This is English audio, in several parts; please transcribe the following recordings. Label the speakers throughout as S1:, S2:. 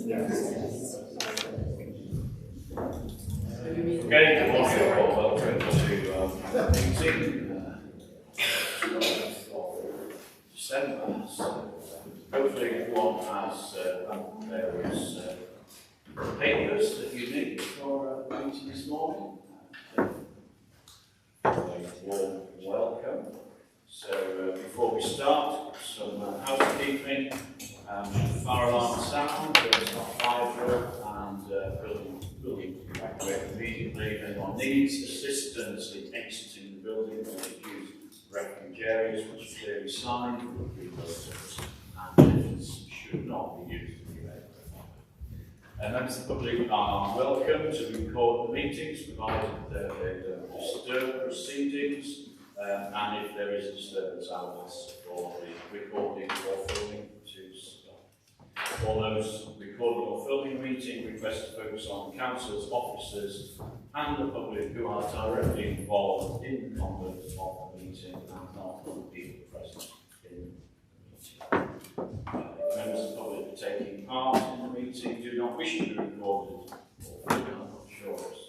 S1: Okay, good morning all. Welcome to meeting of December. So, hopefully everyone has various papers that you need for a meeting this morning. A warm welcome. So before we start, some housekeeping. Fire alarm sound, there's not fire drill, and building evacuate immediately. If anyone needs assistance in exiting the building, they should use refuge areas which are clearly signed, would be closed, and entrance should not be used to be made. Members of the public are welcome to record the meetings, provided they don't disturb proceedings, and if there is a disturbance, I will ask for the recording or filming to stop. All those recording or filming the meeting request to focus on councillors, officers, and the public who are directly involved in the conduct of the meeting and not the people present in the meeting. Members of the public taking part in the meeting do not wish to be recorded or filmed. I'm not sure it's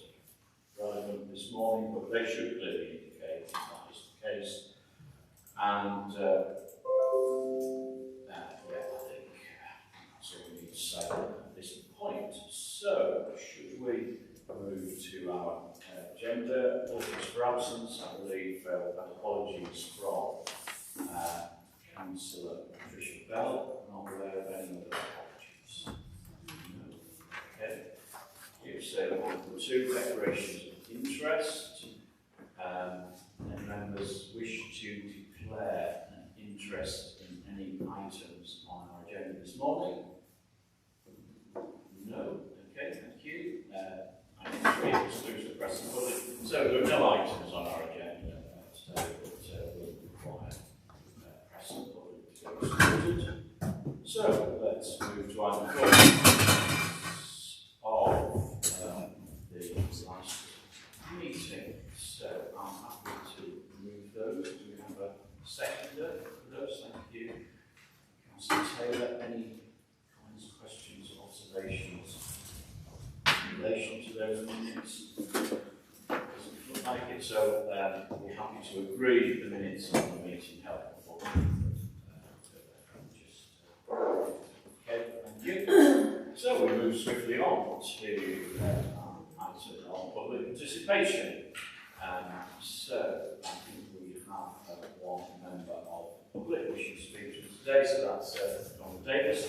S1: relevant this morning, but they should clearly indicate that is the case. And so we need to say at this point. So, should we move to our agenda? Apologies for absence. I believe apologies from Councillor Patricia Bell. I'm not aware of any other apologies. No. Okay. You say the two declarations of interest. And members wish to declare an interest in any items on our agenda this morning. No? Okay, thank you. Item 3 excludes the press and public. So there are no items on our agenda today that will require press and public to be excluded. So let's move to item 4 of the last meeting. So I'm happy to move those. Do we have a seconder for those? Thank you. Councillor Taylor, any comments, questions, observations in relation to those minutes? Doesn't look like it, so we're happy to agree the minutes of the meeting held before. Okay, thank you. So we move swiftly on to item on public participation. So I think we have one member of the public wishing to speak to us today, so that's Donald Davis.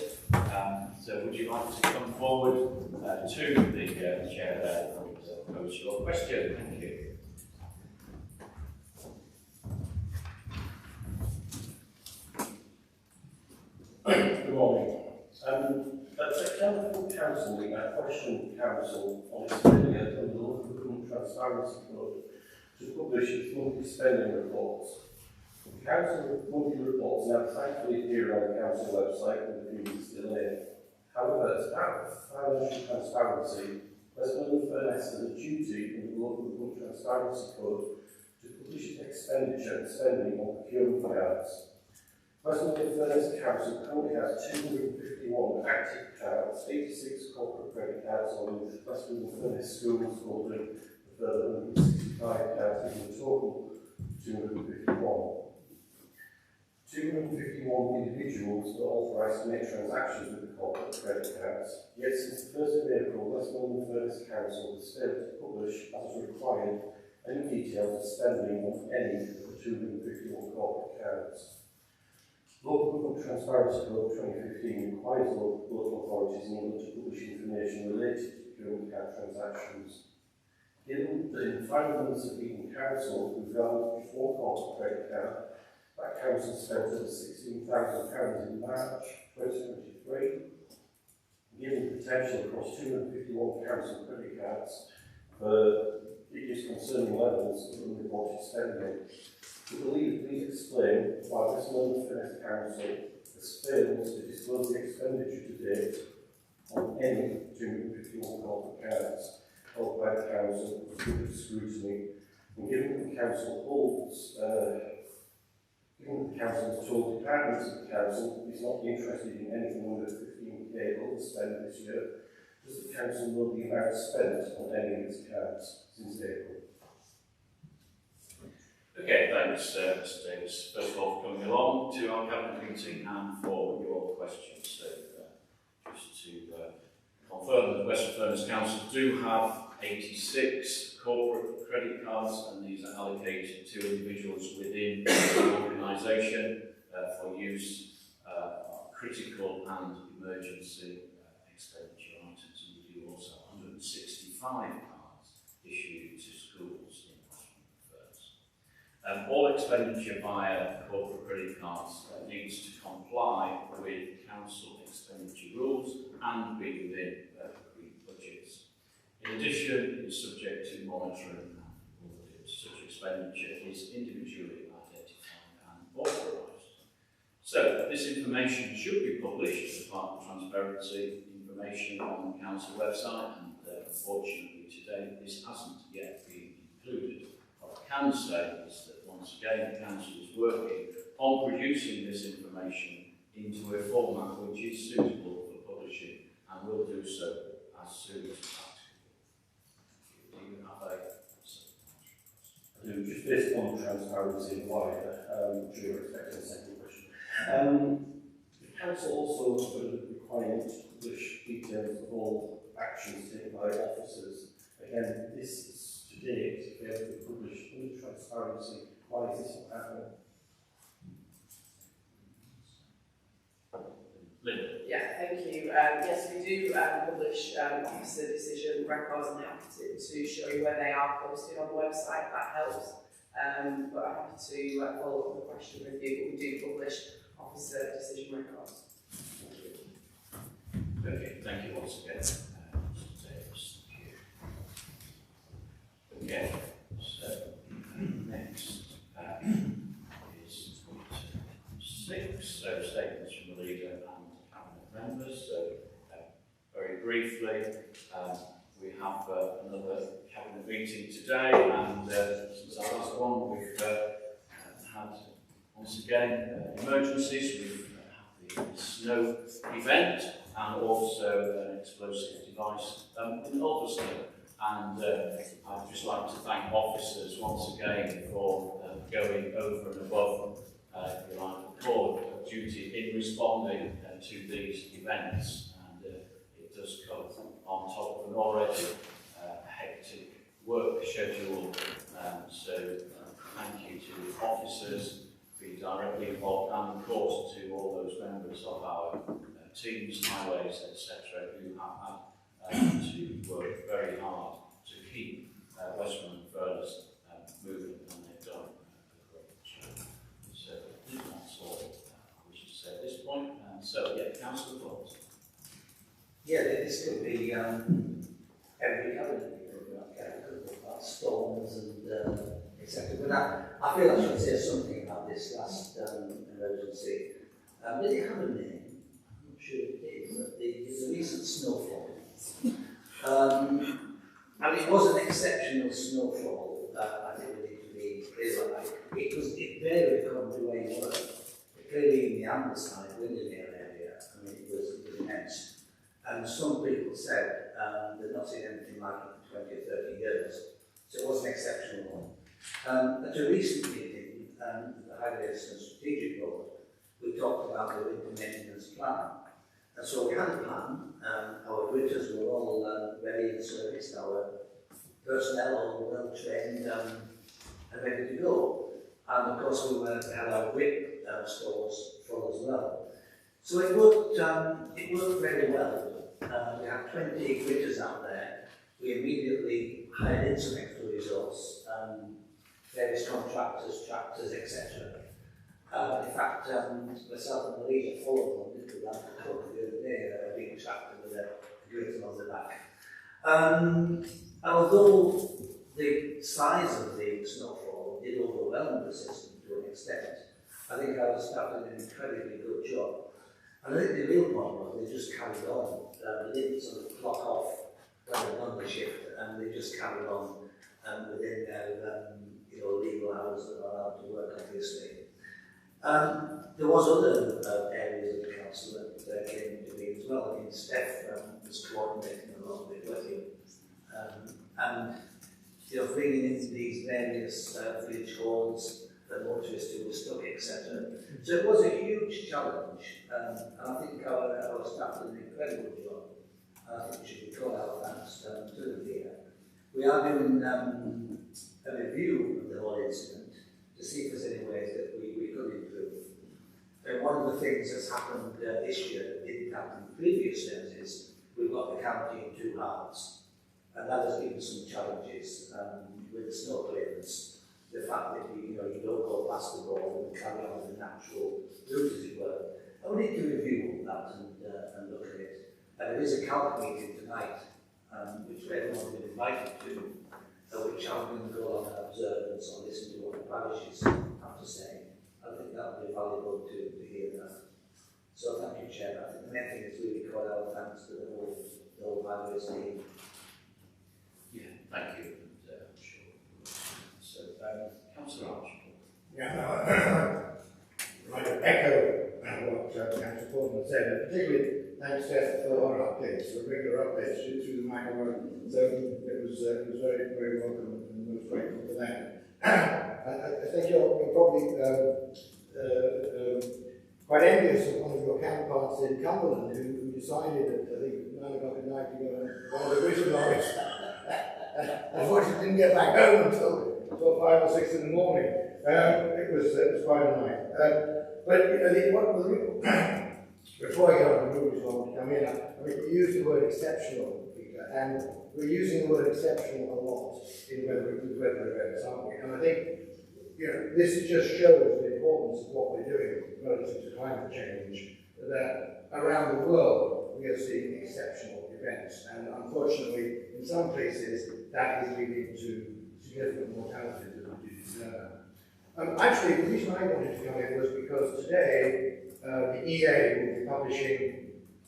S1: So would you like to come forward to the chair there and pose your question? Thank you.
S2: Good morning. At the Kendal Council, we had questioned Council on its failure under the Local Government Transparency Code to publish its monthly spending reports. The Council monthly reports now thankfully appear on the Council website with a few weeks delay. However, as part of financial transparency, Westmorland Funress has a duty under the Local Government Transparency Code to publish its expenditure and spending on procurement cards. Westmorland Funress Council currently has 251 active cards, 86 corporate credit cards on with Westmorland Funress schools holding a further 165 cards, in total 251. 251 individuals are authorised to make transactions with the corporate credit cards, yet since the 1st of April, Westmorland Funress Council has failed to publish, as required, any details of spending on any of the 251 corporate cards. Local Government Transparency Code 2015 requires local authorities in England to publish information related to procurement card transactions. Given that in the final months of being Council, we've gone before corporate credit card, that Council spent over £16,000 in March 2023. Given the potential across 251 Council credit cards for biggest concerning levels of unreported spending, we believe please explain why Westmorland Funress Council has failed to disclose the expenditure to date on any 251 corporate cards held by the Council under scrutiny, and given that the Council holds, given that the Council has told departments of the Council is not interested in anything under 15 UK overspend this year. Does the council know the amount spent on any of its accounts since April?
S1: Okay, thanks, Mr Davis. First of all, for coming along to our cabinet meeting and for your questions. So, just to confirm that Western Furness Council do have 86 corporate credit cards, and these are allocated to individuals within the organisation for use of critical and emergency expenditure items. And we do also have 165 cards issued to schools in Westmorland Furness. All expenditure via corporate credit cards needs to comply with council expenditure rules and be within agreed budgets. In addition, it is subject to monitoring and audit. Such expenditure is individually identified and authorised. So, this information should be published as part of transparency information on the council website, and unfortunately today this hasn't yet been included. What I can say is that once again the council is working on producing this information into a format which is suitable for publishing, and will do so as soon as practicable. Do you have a
S2: I do, just based on transparency and why, I'm sure you're expecting a second question. The council also put a requirement to publish details of all actions taken by officers. Again, this is to date failed to be published under transparency. Why is this not happening?
S3: Yeah, thank you. Yes, we do publish officer decision records, and happy to show you where they are posted on the website. That helps. But I'm happy to follow up the question with you. We do publish officer decision records. Thank you.
S1: Okay, thank you once again. Okay, so next is point 6, so statements from the leader and cabinet members. So very briefly, we have another cabinet meeting today, and since our last one we've had once again emergencies. We've had the snow event and also an explosive device in Ulverston. And I'd just like to thank officers once again for going over and above, if you like, the call of duty in responding to these events. And it does come on top of an already hectic work schedule. So thank you to the officers being directly involved, and of course to all those members of our teams, highways, etc., who have had to work very hard to keep Westmorland Furness moving, and they've done a great job. So that's all I wish to say at this point. So yeah, Councillor Flores.
S4: Yeah, this could be every cabinet meeting about storms and etc. But I feel I should say something about this last emergency. Did it have a name? I'm not sure it did, but the recent snowfall. And it was an exceptional snowfall. I think we need to be clear about it. It varied according to where you were. Clearly in the Ambleside, Windermere area, I mean, it was immense. And some people said they've not seen anything like it for 20 or 30 years. So it was an exceptional one. At a recent meeting, the Highways and Strategic Board, we talked about the winter maintenance plan. And so we had a plan. Our gritters were all ready in service, our personnel all well trained and ready to go. And of course we had our grip stores full as well. So it worked very well. We had 20 gritters out there. We immediately hired in some extra resource, various contractors, tractors, etc. In fact, myself and the leader followed them, did that the other day, a big tractor with a gritter on the back. Although the size of the snowfall did overwhelm the system to an extent, I think our staff did an incredibly good job. And I think the real point was they just carried on. They didn't sort of clock off when they'd done the shift, and they just carried on within their legal hours that are allowed to work, obviously. There was other areas of the council that came to me as well. I mean, morning, Steph was coordinating a lot of it with you. And bringing in these various village halls, the motorists who were stuck, etc. So it was a huge challenge, and I think our staff did an incredible job. I think we should recall our thanks to them here. We are doing a review of the whole incident to see if there's any ways that we could improve. And one of the things that's happened this year that didn't happen in previous years is we've got the county in two halves, and that has given some challenges with the snow clearance. The fact that you don't go past the ball and carry on the natural route, as it were. And we need to review all that and look at it. And there is a council meeting tonight, which everyone's been invited to, which I'm going to go on and observe and sort of listen to what the parishes have to say. I think that would be valuable to hear that. So thank you, Chair. I think the main thing is really call our thanks to the whole Funress team.
S1: Yeah, thank you. So, Councillor Archibald.
S5: Yeah, I'd echo what Councillor Portman said, and particularly thanks Steph for our updates, for regular updates through the microphone. So it was very, very welcome and most grateful for that. I think you're probably quite envious of one of your counterparts in Cumberland who decided at, I think, 9 o'clock at night to go on one of the vision lorries. Unfortunately, didn't get back home until 5 or 6 in the morning. It was quite a night. But before I get on the movies, I want to come in. I mean, you used the word exceptional, Peter, and we're using the word exceptional a lot in weather events, aren't we? And I think this just shows the importance of what we're doing relative to climate change. That around the world we are seeing exceptional events, and unfortunately, in some places, that is leading to significant mortality that we didn't know. Actually, the reason I wanted to come in was because today the EA will be publishing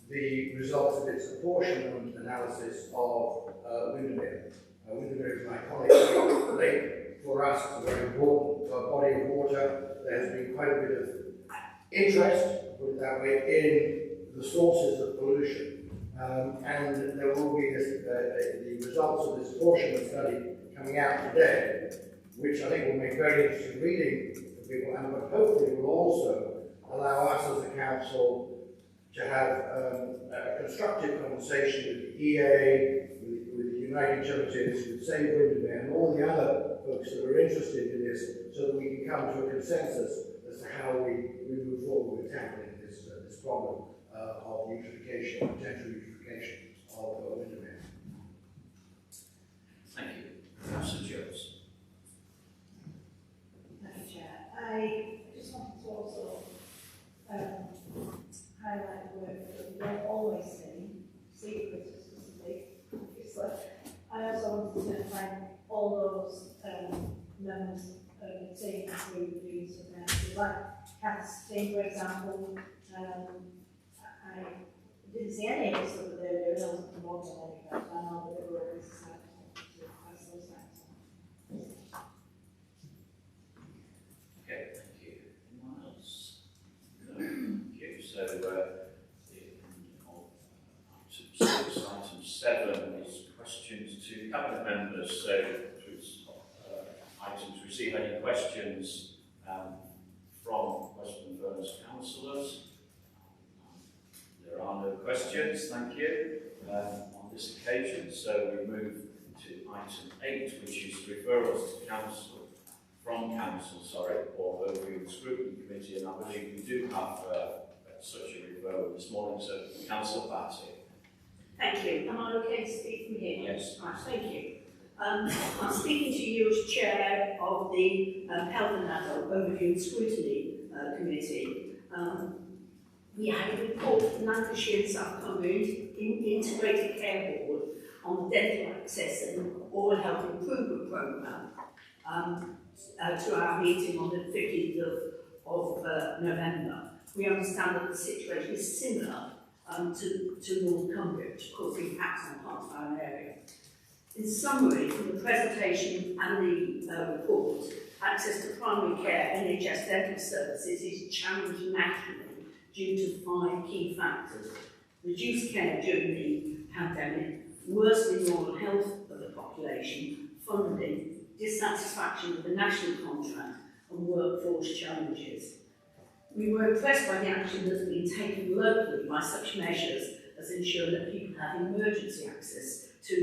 S5: the results of its apportionment analysis of Windermere. Windermere is an iconic lake for us. It's a very important body of water. There has been quite a bit of interest, put it that way, in the sources of pollution. And there will be the results of this apportionment study coming out today, which I think will make very interesting reading for people, and but hopefully will also allow us as a council to have a constructive conversation with the EA, with the United Charities, with Save Windermere, and all the other folks that are interested in this, so that we can come to a consensus as to how we move forward with tackling this problem of eutrophication, potential eutrophication of Windermere.
S1: Thank you. Councillor Jones.
S6: Thank you, Chair. I just wanted to also highlight the work that we don't always see specifically. I also wanted to thank all those members of the team who do doing some things. Like Kath's team, for example, I didn't see any of the stuff that they were doing. I wasn't promoting any of that. I know that they were always to pass those thanks on.
S1: Okay, thank you. Anyone else? No, thank you. So, item 7 is questions to cabinet members. So, items receive any questions from Westmorland councillors. There are no questions, thank you, on this occasion. So we move to item 8, which is referrals to council, from council, or overview and scrutiny committee, and I believe we do have such a referral this morning. So, Councillor Batty.
S7: Thank you. Am I okay to speak from here?
S1: Yes.
S7: Right, thank you. I'm speaking to you as chair of the Health and Adult Overview and Scrutiny Committee. We had a report from Lancashire and South Cumberland Integrated Care Board on the dental access and oral health improvement programme to our meeting on the 15th of November. We understand that the situation is similar to North Cumbria, which of course impacts on parts of our area. In summary, from the presentation and the report, access to primary care NHS dental services is challenged nationally due to 5 key factors. reduced care during the pandemic, worsening moral health of the population, funding, dissatisfaction with the national contract and workforce challenges. We were impressed by the action that has been taken locally by such measures as ensuring that people have emergency access to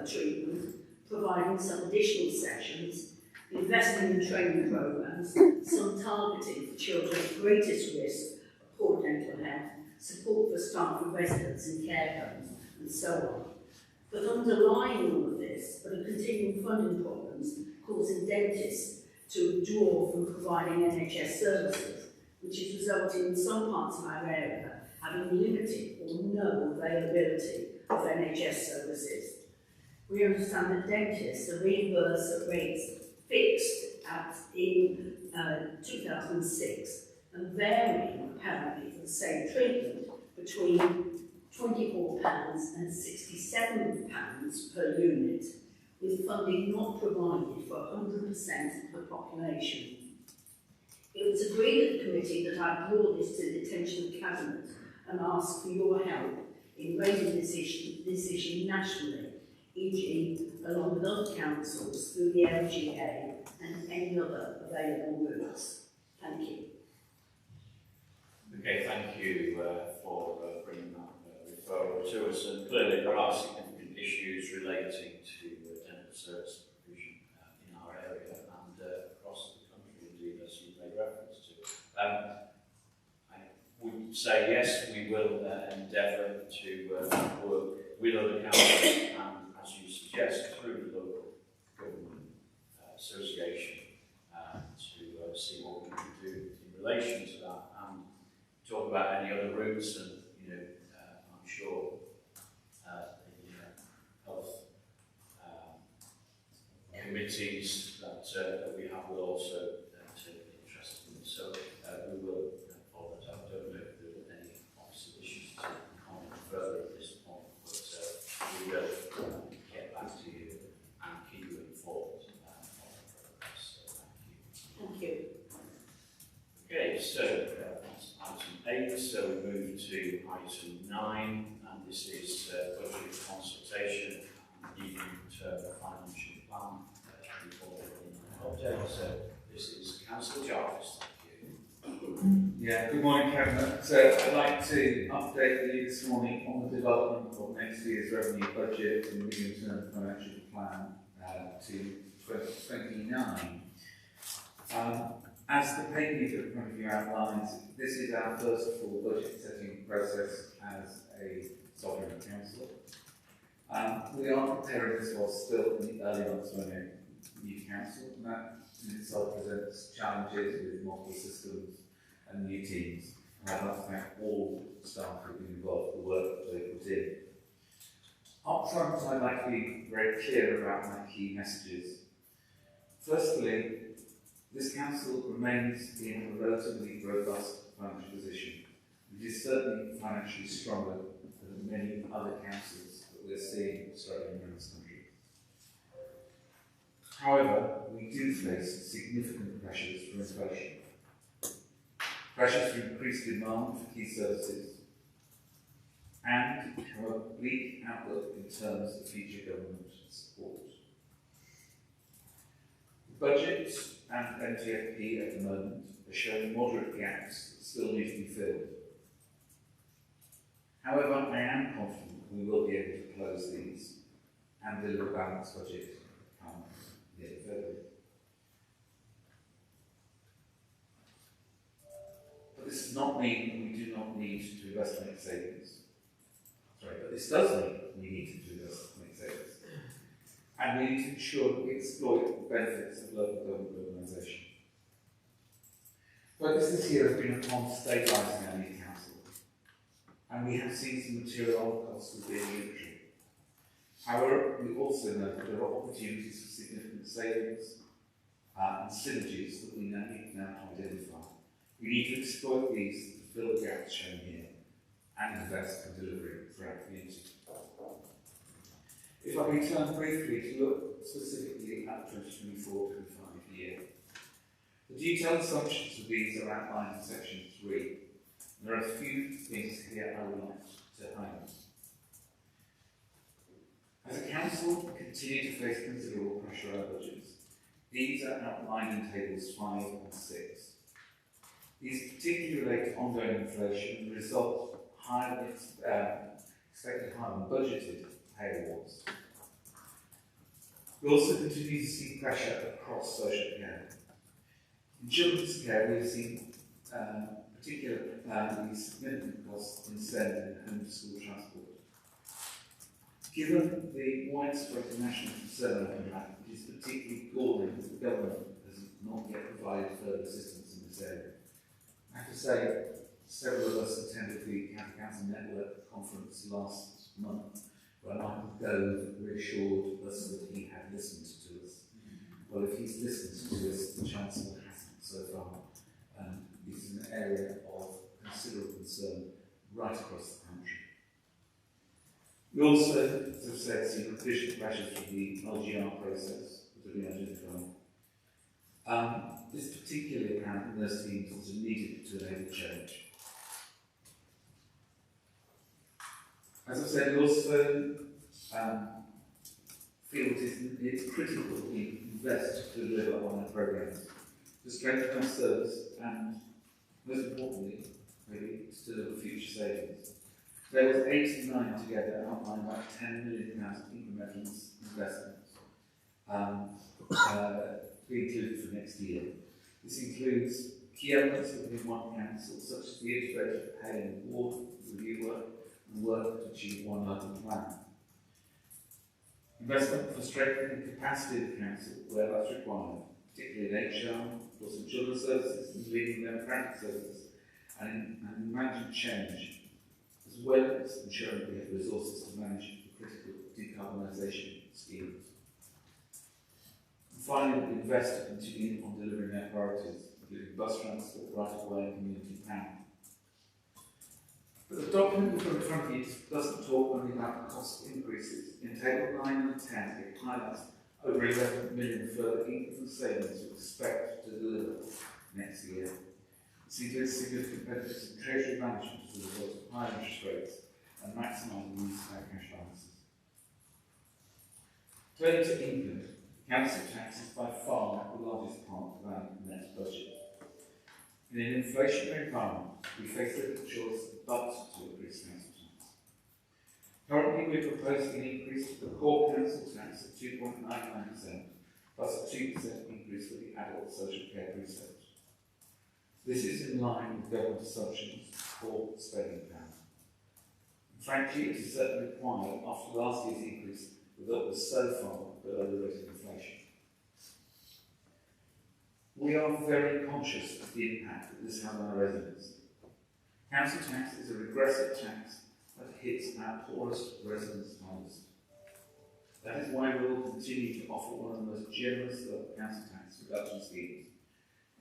S7: treatment, providing some additional sessions, investment in training programs, some targeting for children at greatest risk of poor dental health, support for staff and residents in care homes, and so on. But underlying all of this are the continuing funding problems causing dentists to withdraw from providing NHS services, which is resulting in some parts of our area having limited or no availability of NHS services. We understand that dentists are reimbursed at rates fixed in 2006 and varying apparently for the same treatment between £24 and £67 per unit, with funding not provided for 100% of the population. It was agreed at the committee that I brought this to the attention of the Cabinet and ask for your help in raising this issue nationally, e.g. along with other councils through the LGA and any other available routes. Thank you.
S1: Okay, thank you for bringing that referral to us. And clearly there are significant issues relating to dental service provision in our area and across the country, indeed, as you made reference to. I would say yes, we will endeavour to work with other councils and, as you suggest, through the local government association to see what we can do in relation to that and talk about any other routes. And I'm sure the health committees that we have will also take interest in it. So we will follow that up. I don't know if there are any obviously issues to comment further at this point, but we will get back to you and keep you informed on the progress. So thank you.
S7: Thank you.
S1: Okay, so that's item 8. So we move to item 9, and this is budget consultation and medium-term financial plan before the update. So this is Councillor Jarvis. Thank you.
S8: Yeah, good morning, Cabinet. So I'd like to update you this morning on the development of next year's revenue budget and medium-term financial plan to 2029. As the paper in front of you outlines, this is our first full budget setting process as a sovereign council. We are preparing this while still in the early months when we're new council, and that in itself presents challenges with multiple systems and new teams. And I'd like to thank all staff who have been involved for the work that they put in. Up front, I'd like to be very clear about my key messages. Firstly, this council remains in a relatively robust financial position. It is certainly financially stronger than many other councils that we're seeing struggling around this country. However, we do face significant pressures from inflation. Pressures from increased demand for key services and from a bleak outlook in terms of future government support. The budget and NTFP at the moment are showing moderate gaps that still need to be filled. However, I am confident we will be able to close these and deliver a balanced budget come the end of February. But this does not mean we do not need to invest to make savings. Sorry, but this does mean we need to invest to make savings. And we need to ensure that we exploit the benefits of local government organisation. Focus this year has been upon stabilising our new council, and we have seen some material costs of being unitary. However, we also know that there are opportunities for significant savings and synergies that we now need to identify. We need to exploit these to fill the gaps shown here and invest in delivery for our community. If I may turn briefly to look specifically at the 2024-25 year. The detailed assumptions of these are outlined in section 3. And there are a few things here I to homes. As a council, we continue to face considerable pressure on our budgets. These are outlined in tables 5 and 6. These particularly relate to ongoing inflation and result higher than expected higher than budgeted pay awards. We also continue to see pressure across social care. In children's care, we've seen particularly significant costs in SEND and home-to-school transport. Given the widespread national concern over that, it is particularly galling that the government has not yet provided further assistance in this area. I have to say, several of us attended the County Council Network conference last month, where Michael Gove reassured us that he had listened to us. Well, if he's listened to us, the Chancellor hasn't so far, and it's an area of considerable concern right across the country. We also, as I've said, see revision pressures from the LGR process that have been identified. This is particularly apparent in those teams that are needed to enable change. As I've said, we also feel it's critical that we invest to deliver on our programmes, to strengthen our service and, most importantly, maybe to deliver future savings. There was 89 together, outlined about £10 million incremental investments to be included for next year. This includes key elements within one council, such as the integrated pay and award review work and work to achieve one local plan. Investment for strengthening the capacity of the council where that's required, particularly in HR, also in children's services, and leading democratic services, and in managing change, as well as ensuring we have resources to manage the critical decarbonisation schemes. And finally, we invest to continue on delivering our priorities, including bus transport, right-of-way and community planning. But the document we've got in front of you doesn't talk only about cost increases. In Table 9 and 10, it highlights over 11 million further income savings we expect to deliver next year. This includes significant benefits in treasury management as a result of higher interest rates and maximising the use of our cash balances. Turning to England, council tax is by far the largest part of our net budget. In an inflationary environment, we face little choice but to increase council tax. Currently, we're proposing an increase to the core council tax of 2.99%, plus a 2% increase for the adult social care precept. This is in line with government assumptions for spending power. Frankly, it is certainly required after last year's increase that was so far below the rate of inflation. We are very conscious of the impact that this has on our residents. Council tax is a regressive tax that hits our poorest residents hardest. That is why we will continue to offer one of the most generous council tax reduction schemes.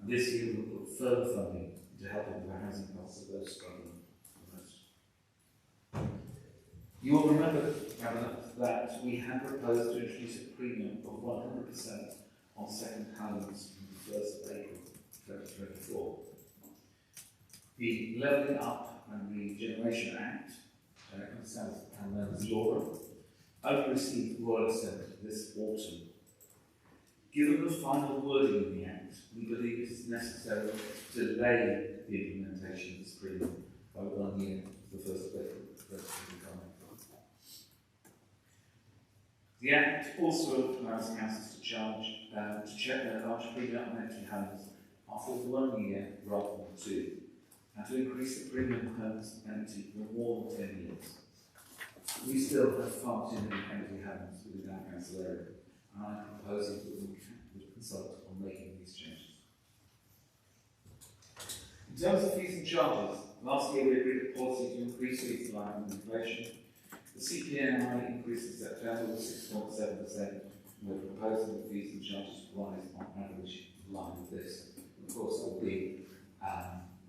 S8: And this year we will put further funding into helping with the housing costs of those struggling the most. You will remember, Cabinet, that we had proposed to introduce a premium of 100% on second homes from the 1st of April 2024. The Levelling Up and Regeneration Act, known as Laura, only received royal assent this autumn. Given the final wording in the Act, we believe it is necessary to delay the implementation of this premium by 1 year to the 1st of April 2025. The Act also allows councils to check their large premium on empty homes after 1 year rather than 2, and to increase the premium homes empty for more than 10 years. We still have far too many empty homes within our council area, and I'm proposing that we would consult on making these changes. In terms of fees and charges, last year we agreed a policy to increase fees in line with inflation. The CPNI increased in September with 6.7%, and we're proposing that fees and charges rise on average in line with this. Of course, there will be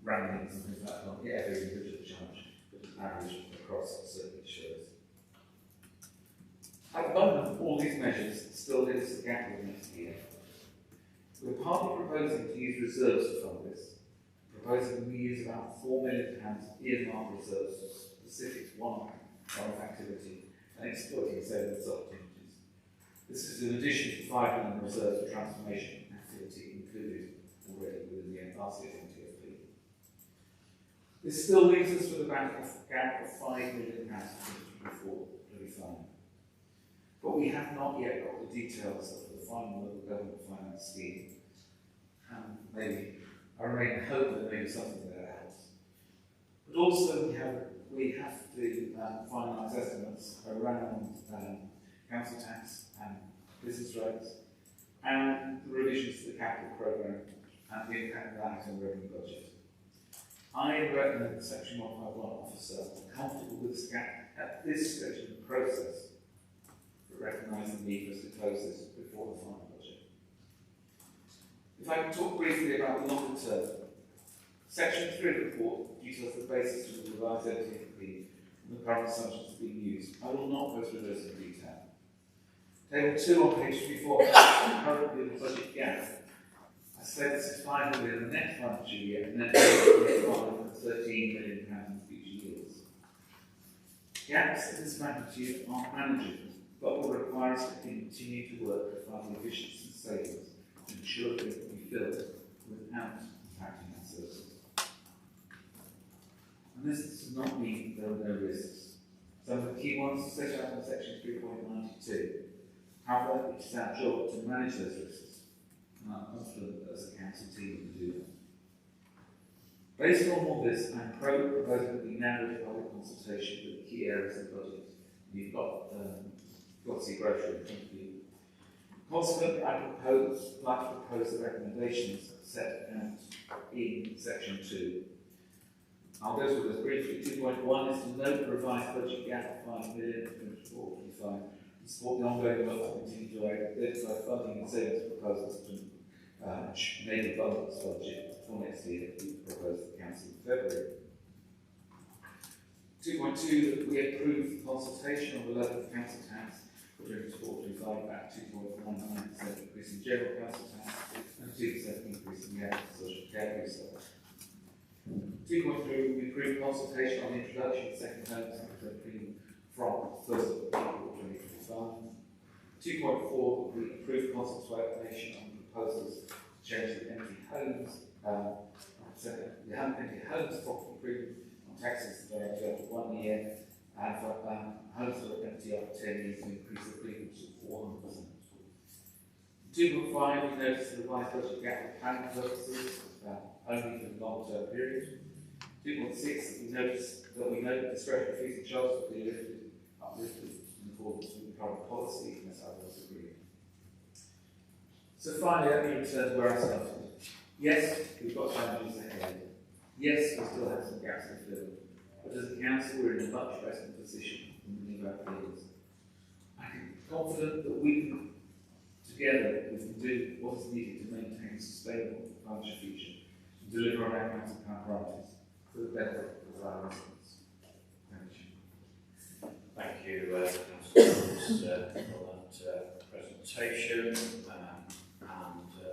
S8: rankings and things like that, not every individual charge, but an average across certain insurers. At the moment, all these measures still leave us a gap with next year. We're partly proposing to use reserves to fund this, proposing we use about £4 million earmarked reserves to specific one-off activity and exploiting savings opportunities. This is in addition to 5 million reserves for transformation activity included already within the RCF and TFP. This still leaves us with a gap of £5 million for 2024-25. But we have not yet got the details of the final local government finance scheme. Maybe I remain hopeful that maybe something there helps. But also we have to finalise estimates around council tax and business rates and the revisions to the capital programme and the impact of that on the revenue budget. I recommend that Section 151 officer are comfortable with this gap at this stage of the process, but recognise the need for us to close this before the final budget. If I can talk briefly about the longer term, Section 3 of the report details the basis for the revised LTFP and the current assumptions being used. I will not go through those in detail. Table 2 on page 34 currently the budget gap. I said this is £5 million in the next financial year and then £13 million in future years. Gaps of this magnitude aren't manageable, but will require us to continue to work to find efficiency and savings to ensure that it can be filled without impacting our services. And this does not mean there are no risks. Some of the key ones are set out in section 3.92. However, it is our job to manage those risks, and I'm confident that as a council team we do that. Based on all this, I'm proposing that we now do public consultation with the key areas of the budget. You've got to see brochure in front of you. Consequently, I'd like to propose the recommendations set out in section 2. I'll go through this briefly. 2.1 is to note the revised budget gap of £5 million for 24-25 to support the ongoing work to continue to identify funding and savings proposals to enable abundance budget for next year that we proposed to the Council in February. 2.2 that we approve consultation on the level of council tax for 24-25 at 2.19% increase in general council tax and 2% increase in the average social care research. 2.3 we approve consultation on the introduction of second home secretary premium from 1st of April 2025. 2.4 we approve consultation on proposals to change the empty homes property premium on taxes today after 1 year, and for homes that are empty after 10 years to increase the premium to 400%. 2.5 we notice the revised budget gap for planning purposes only for the long-term period. 2.6 we note discretionary fees and charges will be uplifted in accordance with the current policy, and as I was agreeing. So finally, let me return to where I started. Yes, we've got challenges ahead. Yes, we still have some gaps to fill. But as a council, we're in a much better position than many of our peers. I'm confident that we can, together, we can do what is needed to maintain a sustainable financial future and deliver on our council priorities for the benefit of our residents. Thank you.
S1: Councillor, for that presentation, and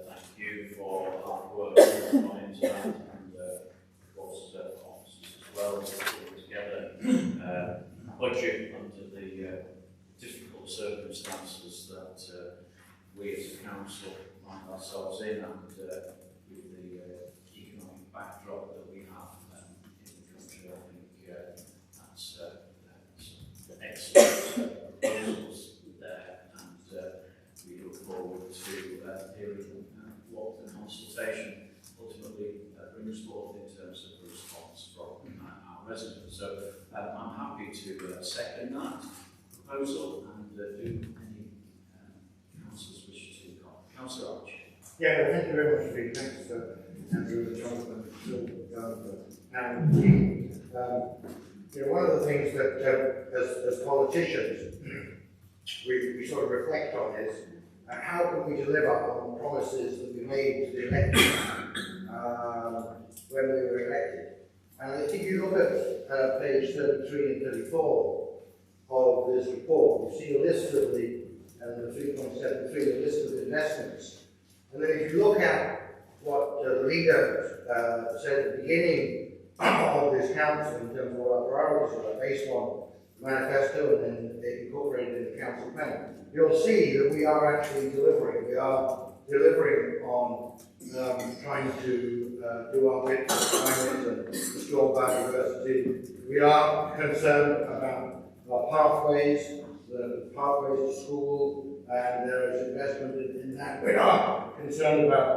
S1: thank you for the hard work that went into that, and of course officers as well, putting together a budget under the difficult circumstances that we as a council find ourselves in, and with the economic backdrop that we have in the country. I think that's excellent proposals there, and we look forward to hearing what the consultation ultimately brings forth in terms of the response from our residents. So I'm happy to second that proposal, and do any councillors wish to comment. Councillor Arch.
S5: Yeah, thank you very much, Pete. Thanks, Andrew, Jonathan, Phil, and Dean. One of the things that, as politicians, we sort of reflect on is how can we deliver on promises that we made to the elected when we were elected. And if you look at page 33 and 34 of this report, you see a list of the 3.73, a list of investments. And then if you look at what the leader said at the beginning of this council in terms of what our priorities are based on the manifesto and then they incorporated in the council plan. You'll see that we are actually delivering. We are delivering on trying to do our bit for climate and restore biodiversity. We are concerned about our pathways, the pathways to school, and there is investment in that. We are concerned about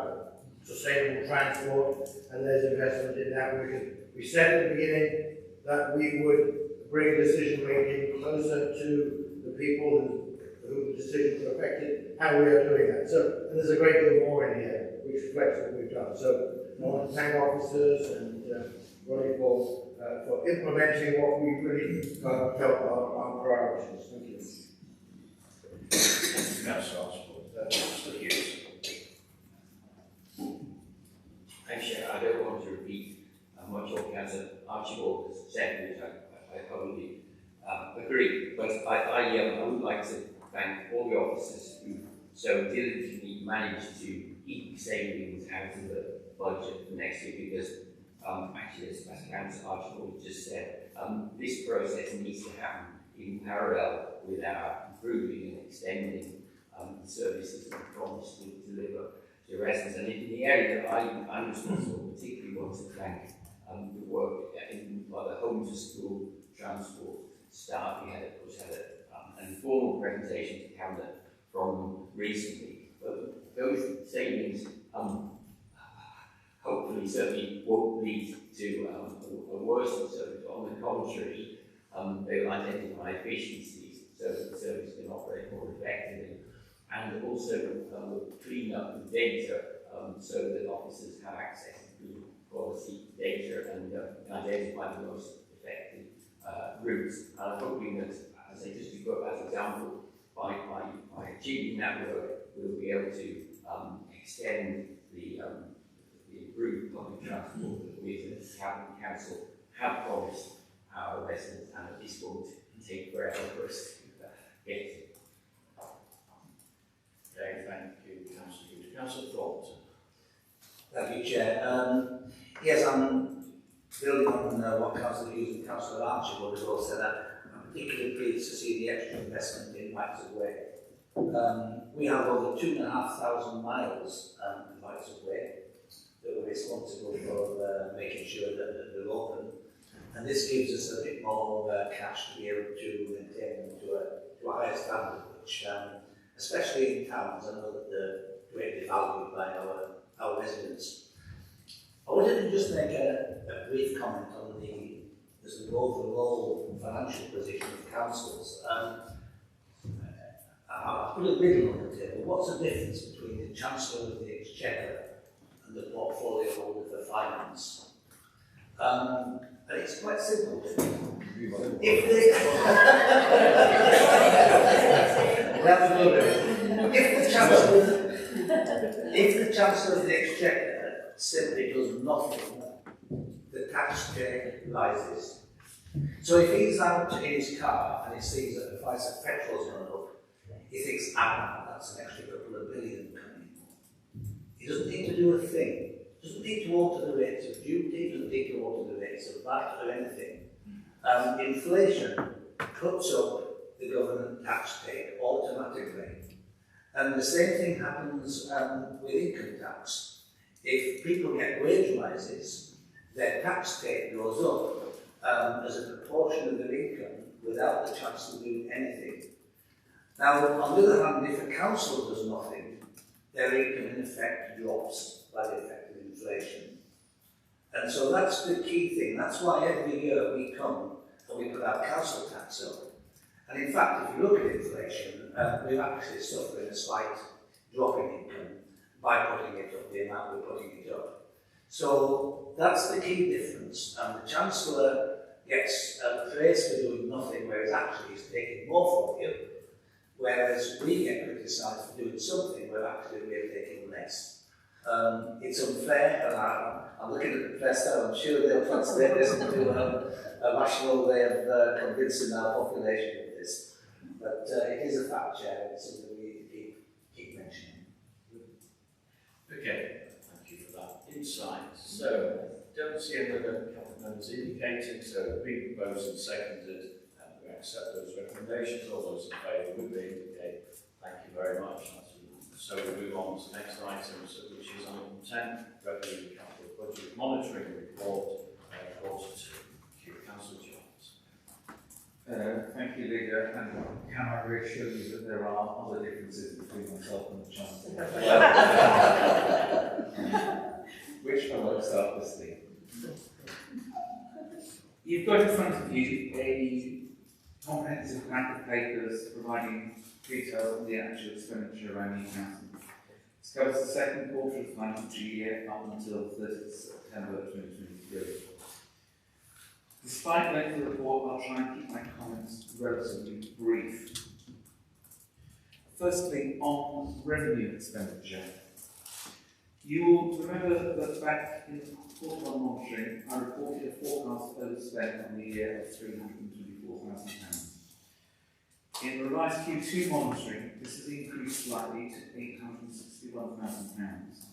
S5: sustainable transport, and there's investment in that. We said at the beginning that we would bring decision making closer to the people who the decisions are affected, and we are doing that. So, and there's a great deal more in here which reflects what we've done. So, I want to thank officers and Ronnie for implementing what we really felt our priorities. Thank you.
S1: Councillor
S9: Thanks, Chair. I don't want to repeat much of Councillor Archibald has said, which I totally agree. But I would like to thank all the officers who so diligently managed to eke savings out of the budget for next year, because actually, as Councillor Archibald just said, this process needs to happen in parallel with our improving and extending the services we promise to deliver to residents. And in the area that I'm responsible, particularly want to thank the work in the home to school transport staff. We had, of course, an informal presentation to Cabinet from recently. But those savings hopefully certainly won't lead to a worsened service. On the contrary, they will identify efficiencies so that the service can operate more effectively, and also clean up the data so that officers have access to good quality data and identify the most effective routes. And I'm hoping that, as I just to go as an example, by achieving that work, we'll be able to extend the improved public transport that we as a Cabinet Council have promised our residents, and at this point take forever for us to get to.
S1: Okay, thank you, Councillor Hughes. Councillor Thornton.
S4: Thank you, Chair. Yes, I'm building on what Councillor Hughes and Councillor Archibald has all said. I'm particularly pleased to see the extra investment in rights of way. We have over 2,500 miles of rights of way that we're responsible for making sure that they're open. And this gives us a bit more cash to be able to maintain them to a higher standard, which, especially in towns, I know that they're greatly valued by our residents. I wanted to just make a brief comment on the overall financial position of councils. I'll put a riddle on the table. What's the difference between the Chancellor of the Exchequer and the portfolio holder for finance? And it's quite simple. If the Chancellor of the Exchequer simply does nothing, the tax rate rises. So if he's out in his car and he sees that the price of petrol's gone up, he thinks, that's an extra couple of billion coming in. He doesn't need to do a thing. He doesn't need to alter the rates of duty, doesn't need to alter the rates of VAT or anything. Inflation cuts up the government tax take automatically. And the same thing happens with income tax. If people get wage rises, their tax take goes up as a proportion of their income without the chance to do anything. Now, on the other hand, if a council does nothing, their income in effect drops by the effect of inflation. And so that's the key thing. That's why every year we come and we put our council tax up. And in fact, if you look at inflation, we're actually suffering a slight drop in income by putting it up, the amount we're putting it up. So that's the key difference. And the Chancellor gets praise for doing nothing, whereas actually he's taking more from you. Whereas we get criticised for doing something where actually we're taking less. It's unfair, and I'm looking at the press now, I'm sure they'll translate this into a rational way of convincing our population of this. But it is a fact, Chair, it's something we need to keep mentioning.
S1: Okay, thank you for that insight. So, don't see any other cabinet members indicating, so being proposed and seconded, we accept those recommendations. All those in favour would indicate. Thank you very much. So we move on to the next item, which is item 10, Revenue and Capital Budget Monitoring Report, quarter 2. Councillor Jones.
S8: Thank you, Leader, and can I reassure you that there are other differences between myself and the Chancellor? Which I won't start listing. You've got in front of you a comprehensive pack of papers providing details on the actual expenditure around Newcastle. This covers the second quarter of the financial year up until 30th September 2023. Despite length of the report, I'll try and keep my comments relatively brief. Firstly, on revenue expenditure. You will remember that back in quarter one monitoring, I reported a forecast overspend on the year of £324,000. In revised Q2 monitoring, this has increased slightly to £861,000.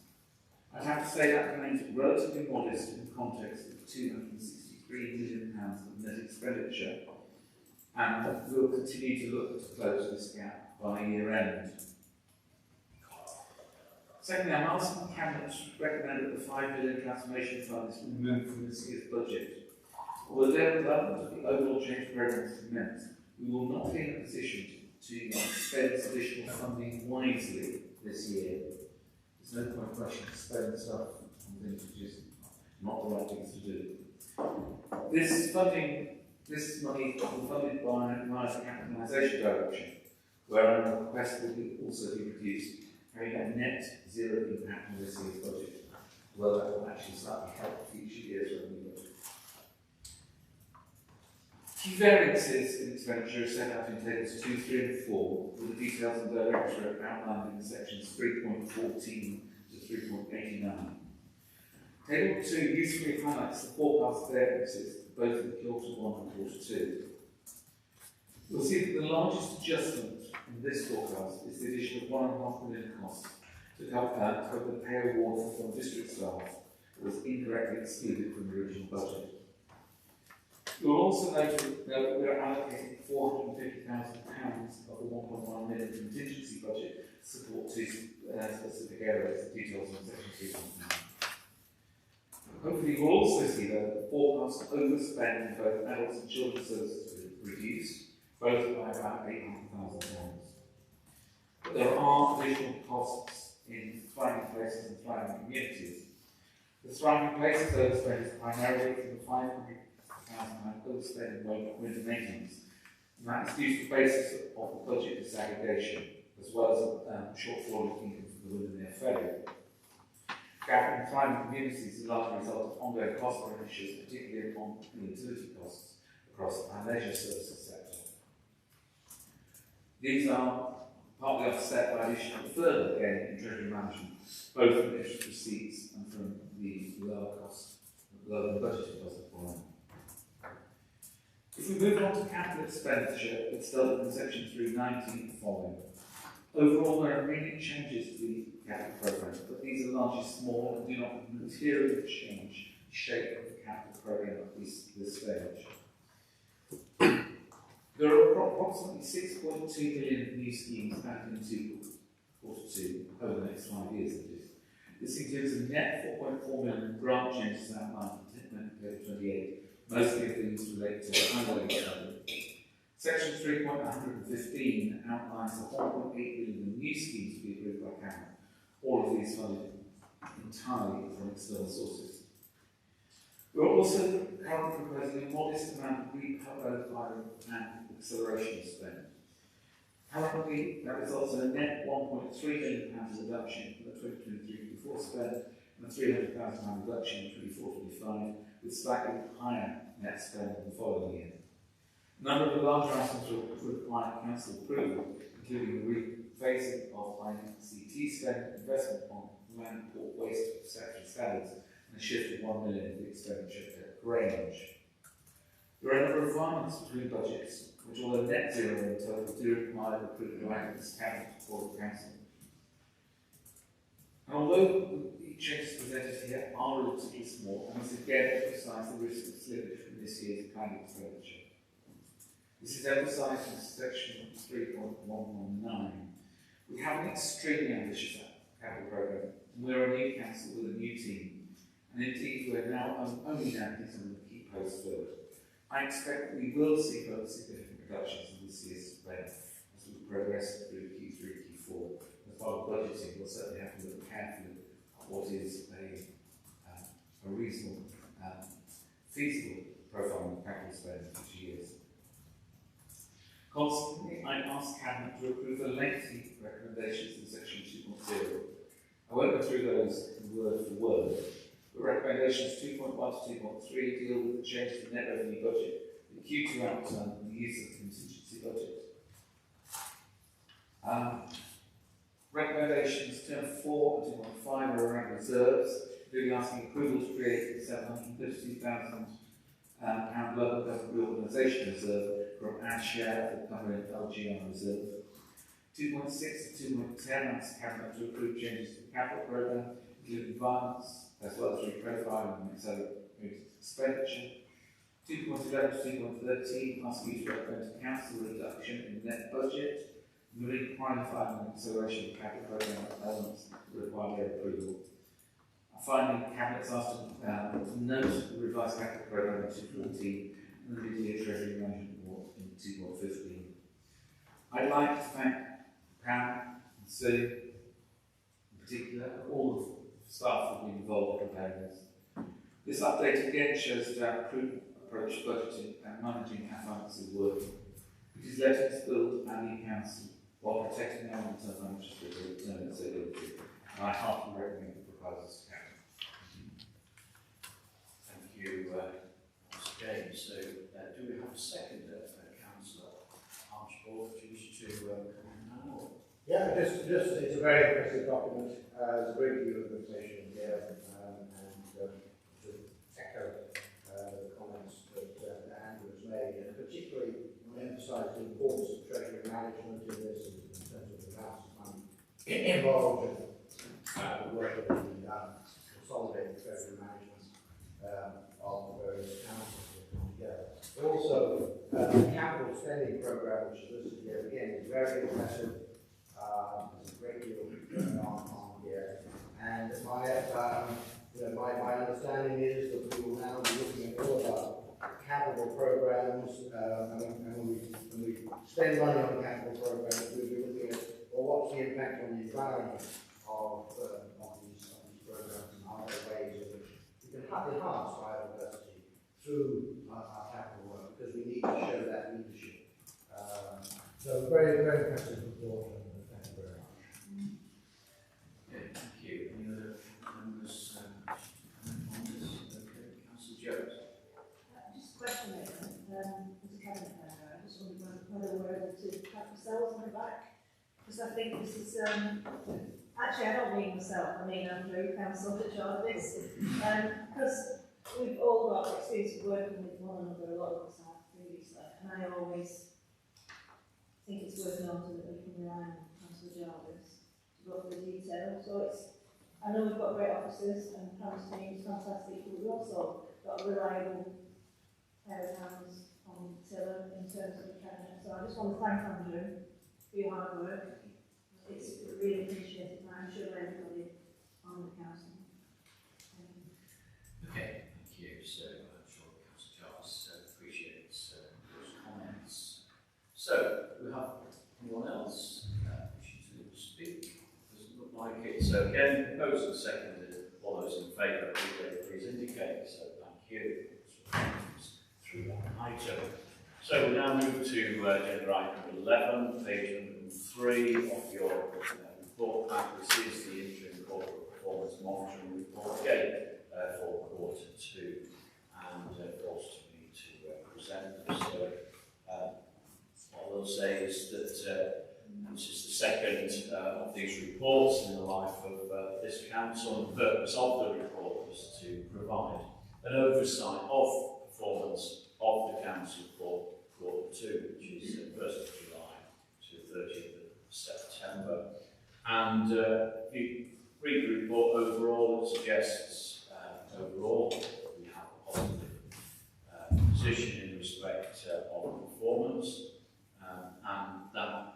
S8: I'd have to say that remains relatively modest in the context of £263 million of net expenditure, and we'll continue to look to close this gap by year end. Secondly, I'm asking the Cabinet to recommend that the £5 billion transformation fund is removed from this year's budget. Although the development of the overall change programme has commenced, we will not be in a position to spend additional funding wisely this year. There's no point rushing to spend stuff on things which is not the right things to do. This money will be funded by the capitalisation direction, where our request will also be reduced, having a net zero impact on this year's budget, although that will actually slightly help future years' revenue budget. Key variances in expenditure are set out in tables 2, 3 and 4, with the details and directorate outlined in sections 3.14 to 3.89. Table 2 usefully highlights the forecast variances both in quarter 1 and quarter 2. You'll see that the largest adjustment in this forecast is the addition of £1.5 million costs to cover the pay award for district staff that was incorrectly excluded from the original budget. You'll also note that we are allocating £450,000 of the £1.1 million contingency budget to support two specific areas, details on section 2.9. Hopefully you will also see that the forecast overspend in both adults and children's services will reduce, both by about £800,000. But there are additional costs in thriving places and thriving communities. The thriving places overspend is primarily from the £500,000 overspend in winter maintenance, and that is due to the basis of the budget disaggregation, as well as shortfall in income from the Windermere Ferry. Gap in thriving communities is a large result of ongoing cost pressures, particularly on utility costs across our leisure services sector. These are partly offset by additional further gain in treasury management, both from interest receipts and from the lower than budgeted cost of borrowing. If we move on to capital expenditure, it's dealt in section 319 following. Overall, there are many changes to the capital programme, but these are largely small and do not materially change the shape of the capital programme at this stage. There are approximately 6.2 million of new schemes added into quarter 2 over the next 5 years. This includes a net 4.4 million grant changes outlined in table 28. Mostly of these relate to the highway study. Section 3.115 outlines the 1.8 billion of new schemes to be approved by Cabinet. All of these funded entirely from external sources. We are also currently proposing a modest amount of reprofiling and acceleration spend. Currently, that results in a net £1.3 million reduction from the 2023-24 spend and a £300,000 reduction in 24-25, with slightly higher net spend in the following year. A number of the larger items will require council approval, including the rephasing of ICT spend, investment on land port waste statutory standards, and a shift of £1 million of the expenditure at Grange. There are a number of requirements between budgets, which, although net zero in total, do require the approval of this Cabinet or the Council. And although the changes presented here are relatively small, I must again emphasise the risk of slippage from this year's planned expenditure. This is emphasised in section 3.119. We have an extremely ambitious capital programme, and we are a new council with a new team, and indeed we're now only now getting some of the key posts filled. I expect that we will see further significant reductions in this year's spend as we progress through Q3, Q4. As part of budgeting, we'll certainly have to look carefully at what is a reasonable, feasible profile of capital spend in future years. Consequently, I ask Cabinet to approve the lengthy recommendations in section 2.0. I won't go through those word for word, but recommendations 2.1 to 2.3 deal with the change to the net revenue budget, the Q2 outturn, and the use of the contingency budget. Recommendations term 4 and 2.5 are around reserves, including asking approval to create the £732,000 local government reorganisation reserve from our share of the Cumbrian LGR reserve. 2.6 to 2.10 asks Cabinet to approve changes to the capital programme, including violence, as well as reprofiling and accelerated expenditure. 2.11 to 2.13 ask you to recommend to Council a reduction in net budget, reprofiling and acceleration of the capital programme elements that require their approval. Finally, Cabinet is asked to note the revised capital programme in 2.14 and the mid-year Treasury Management Report in 2.15. I'd like to thank Pam and Sue, in particular, all the staff that have been involved in preparing this. This update again shows that our prudent approach to budgeting and managing our finances is working. It is letting us build our new council while protecting our long-term financial stability. And I heartily recommend the proposals to Cabinet.
S1: Thank you, Mr. James. So, do we have a second, Councillor Archibald? Do you wish to comment now?
S5: Yeah, just it's a very impressive document. There's a great deal of information here, and to echo the comments that Andrew has made, and particularly emphasise the importance of treasury management in this, in terms of the amount of money involved in the work that has been done to consolidate the treasury management of the various councils that come together. Also, the capital spending programme, which is listed here again, is very impressive. There's a great deal going on here, and my understanding is that we will now be looking at all of our capital programs, and when we spend money on capital programs, we'll be looking at what's the impact on the environment of these programs, and are there ways in which we can enhance biodiversity through our capital work, because we need to show that leadership. So very, very impressive report. Thank you very much.
S1: Okay, thank you. Any other members on this? Okay, Councillor Jones.
S6: Just a question there, as a cabinet member, I just wondered whether we're able to pat ourselves on the back, because I think this is, actually I don't mean myself, I mean Andrew, council at charge this, because we've all got experience of working with one another, a lot of us have previously, and I always think it's worth noting that we can rely on Councillor Jarvis to go through the detail. So I know we've got great officers and Pam's team is fantastic, but we've also got a reliable pair of hands on Tiller in terms of the cabinet. So I just want to thank Andrew for your hard work. It's really appreciated, and I'm sure everybody on the council.
S1: Okay, thank you. So I'm sure Councillor Jarvis appreciates those comments. So, do we have anyone else wishing to speak? Doesn't look like it. So again, proposed and seconded. All those in favour, please indicate. So thank you through that item. So we now move to agenda item 11, page 103 of your report pack. This is the interim corporate performance monitoring report again for quarter 2, and of course to me to present them. So what I will say is that this is the second of these reports in the life of this council, and the purpose of the report is to provide an oversight of performance of the council for quarter 2, which is 1st of July to 30th of September. And the brief report overall that suggests overall we have a positive position in respect of performance, and that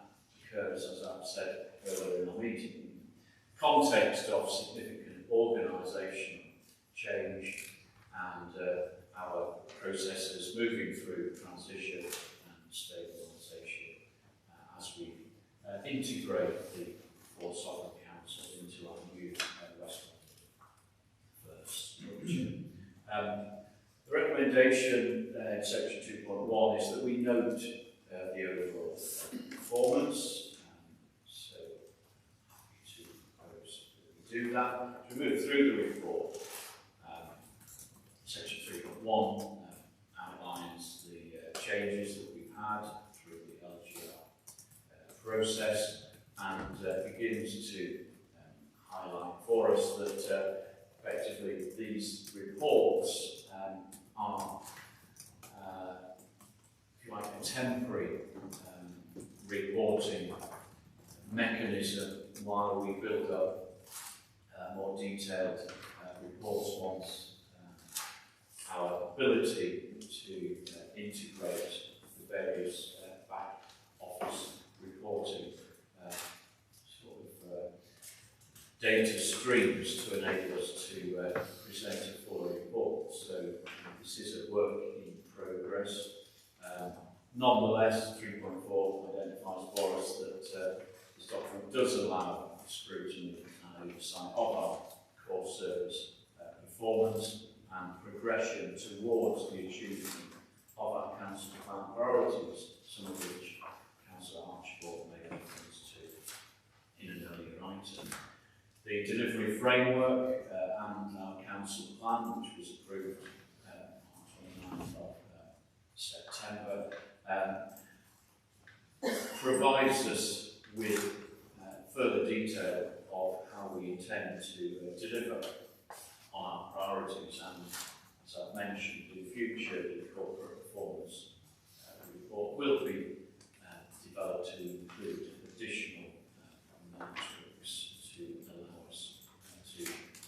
S1: occurs, as I've said earlier in the meeting, in the context of significant organisational change and our processes moving through transition and stabilisation as we integrate the four sovereign councils into our new Westmorland first structure. The recommendation in section 2.1 is that we note the overall performance. So happy to propose that we do that. As we move through the report, section 3.1 outlines the changes that we've had through the LGR process, and begins to highlight for us that effectively these reports are, if you like, a temporary reporting mechanism while we build up more detailed reports once our ability to integrate the various back office reporting data streams to enable us to present a fuller report. So this is a work in progress. Nonetheless, 3.4 identifies for us that this document does allow scrutiny and oversight of our core service performance and progression towards the achievement of our council plan priorities, some of which Councillor Archibald made reference to in an earlier item. The delivery framework and our council plan, which was approved on 29th of September, provides us with further detail of how we intend to deliver on our priorities, and as I've mentioned, in future the corporate performance report will be developed to include additional metrics to allow us to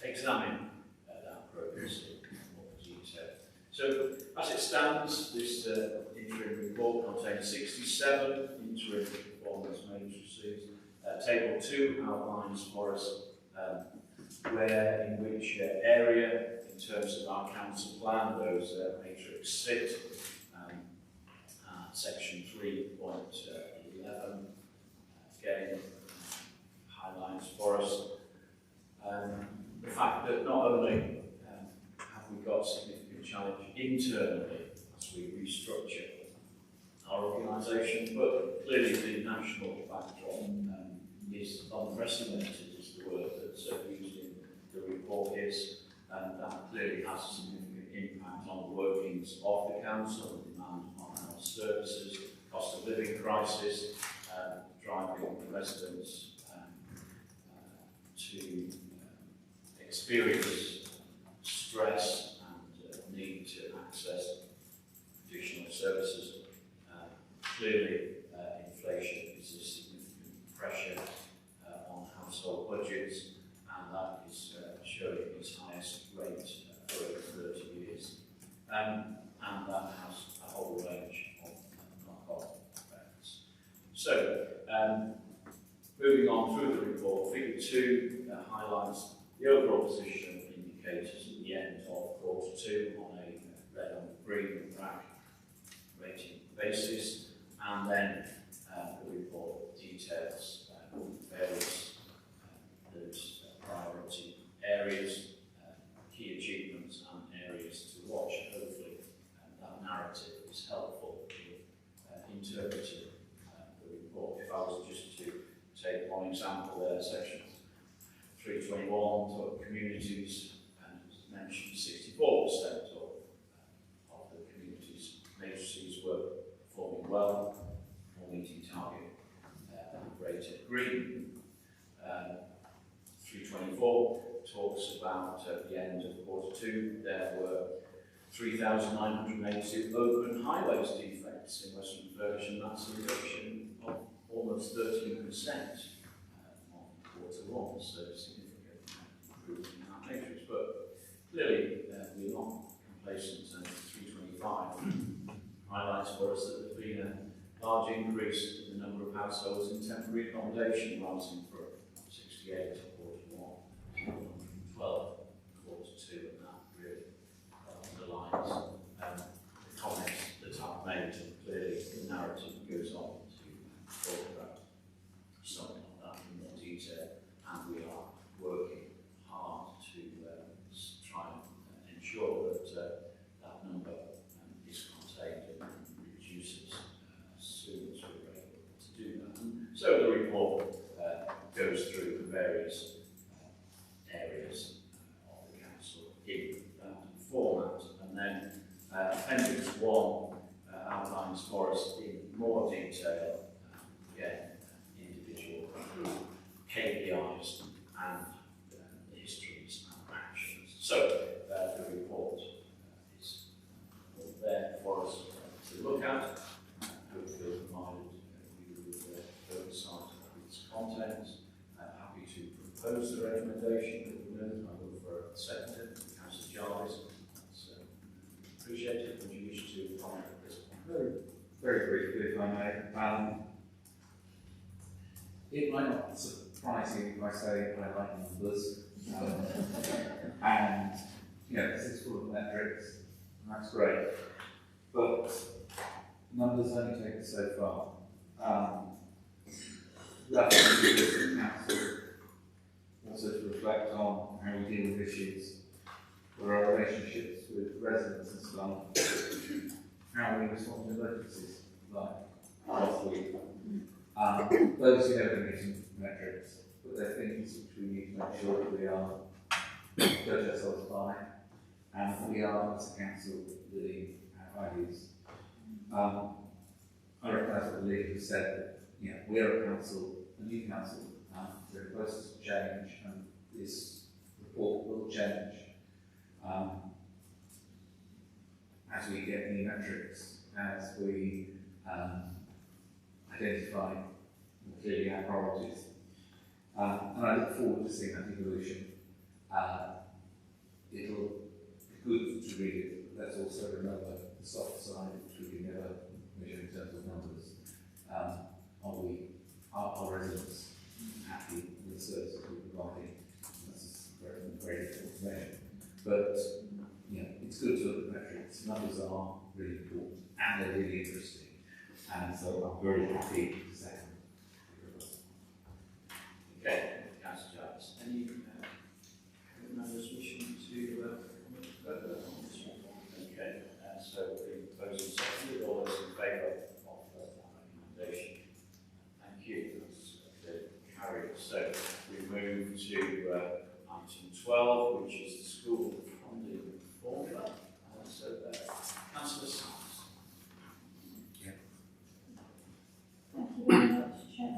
S1: examine that progress in more detail. So, as it stands, this interim report contains 67 interim performance matrices. Table 2 outlines for us where, in which area, in terms of our council plan, those matrix sit. Section 3.11 again highlights for us the fact that not only have we got significant challenge internally as we restructure our organisation, but clearly the national backdrop is unprecedented, is the word that's used in the report is, and that clearly has a significant impact on the workings of the council and demand on our services, cost of living crisis, driving residents to experience stress and need to access additional services. Clearly, inflation is a significant pressure on household budgets, and that is showing its highest rate for over 30 years. And that has a whole range of knock-on effects. So, moving on through the report, figure 2 highlights the overall position indicators at the end of quarter 2 on a red on green and black rating basis, and then the report details various those priority areas, key achievements and areas to watch. Hopefully that narrative is helpful in interpreting the report. If I was just to take one example there, section 321, so communities, and as mentioned, 64% of the communities matrices were performing well or meeting target rated green. 324 talks about the end of quarter 2, there were 3,982 open highways defects in Western Ferguson. That's a reduction of almost 13% on quarter 1, so significant clearly we're not complacent, and 325 highlights for us that there's been a large increase in the number of households in temporary accommodation, rising from 68 to 41 to 112, quarter two, and that really underlines the comments that I've made, and clearly the narrative goes on to talk about something like that in more detail, and we are working hard to try and ensure that that number is contained and reduces as soon as we're able to do that. And so the report goes through the various areas of the council in that format, and then Appendix 1 outlines for us in more detail, again, individual KPIs and histories and actions. So the report is all there for us to look at. Hopefully provided you with oversight of its contents. Happy to propose the recommendation that we made. I look for a seconder, Councillor Jarvis. That's appreciated. Would you wish to comment at this point?
S8: Very briefly, if I may. It might not surprise you if I say I like numbers. And, you know, this is full of metrics, and that's great. But numbers only take us so far. We have to do this in council, also to reflect on how we deal with issues, or our relationships with residents and staff, how we respond to emergencies, like last week. Those who never meeting metrics, but they're things which we need to make sure that we are judge ourselves by, and we are, as a council, living our values. I recognise what the leader has said, that we're a council, a new council, we're in the process of change, and this report will change as we get new metrics, as we identify more clearly our priorities. And I look forward to seeing that evolution. It'll be good to read it, but let's also remember the soft side, which we can never measure in terms of numbers. Are residents happy with the services we're providing? That's very difficult to measure. But it's good to look at metrics. Numbers are really important and they're really interesting. And so I'm very happy to say
S1: Okay, Councillor Jarvis. Any members wishing to comment further on this one? Okay, so in proposal seconded, all those in favour of that recommendation? Thank you. That's carried. So we move to item 12, which is the school funding formula. So Councillor Sams.
S6: Thank you very much, Chair.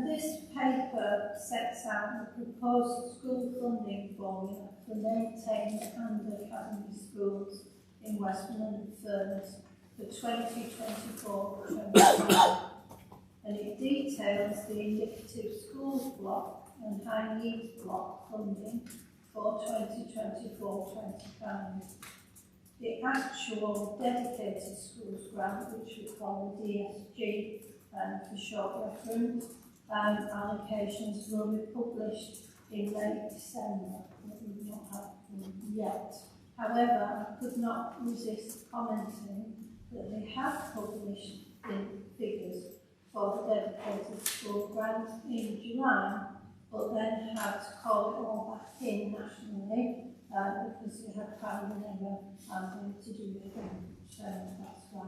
S6: This paper sets out the proposed school funding formula for maintaining and academy schools in Westmorland and Funress for 2024-25, and it details the indicative schools block and high needs block funding for 2024-25. The actual dedicated schools grant, which we call the DSG for short reference, allocations will be published in late December, but we do not have them yet. However, I could not resist commenting that they have published the figures for the dedicated school grant in July, but then had to call it all back in nationally because we had found an error to do it again. So that's why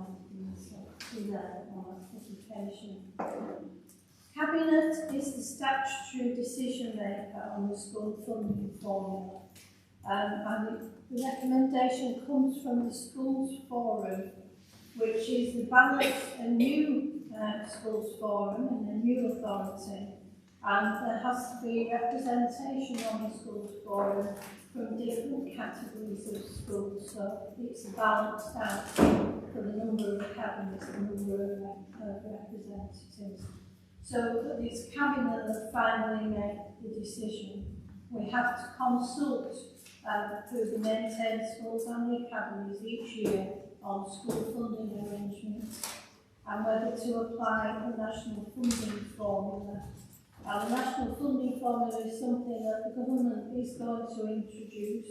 S6: it's delay on our publication. Cabinet is the statutory decision maker on the school funding formula, and the recommendation comes from the Schools Forum, which is the balance a new Schools Forum and a new authority, and there has to be representation on the Schools Forum from different categories of schools, so it's balanced out for the number of academies, the number of representatives. So it's Cabinet that finally made the decision. We have to consult approve and maintain schools and the academies each year on school funding arrangements and whether to apply the national funding formula. Now, the national funding formula is something that the government is going to introduce,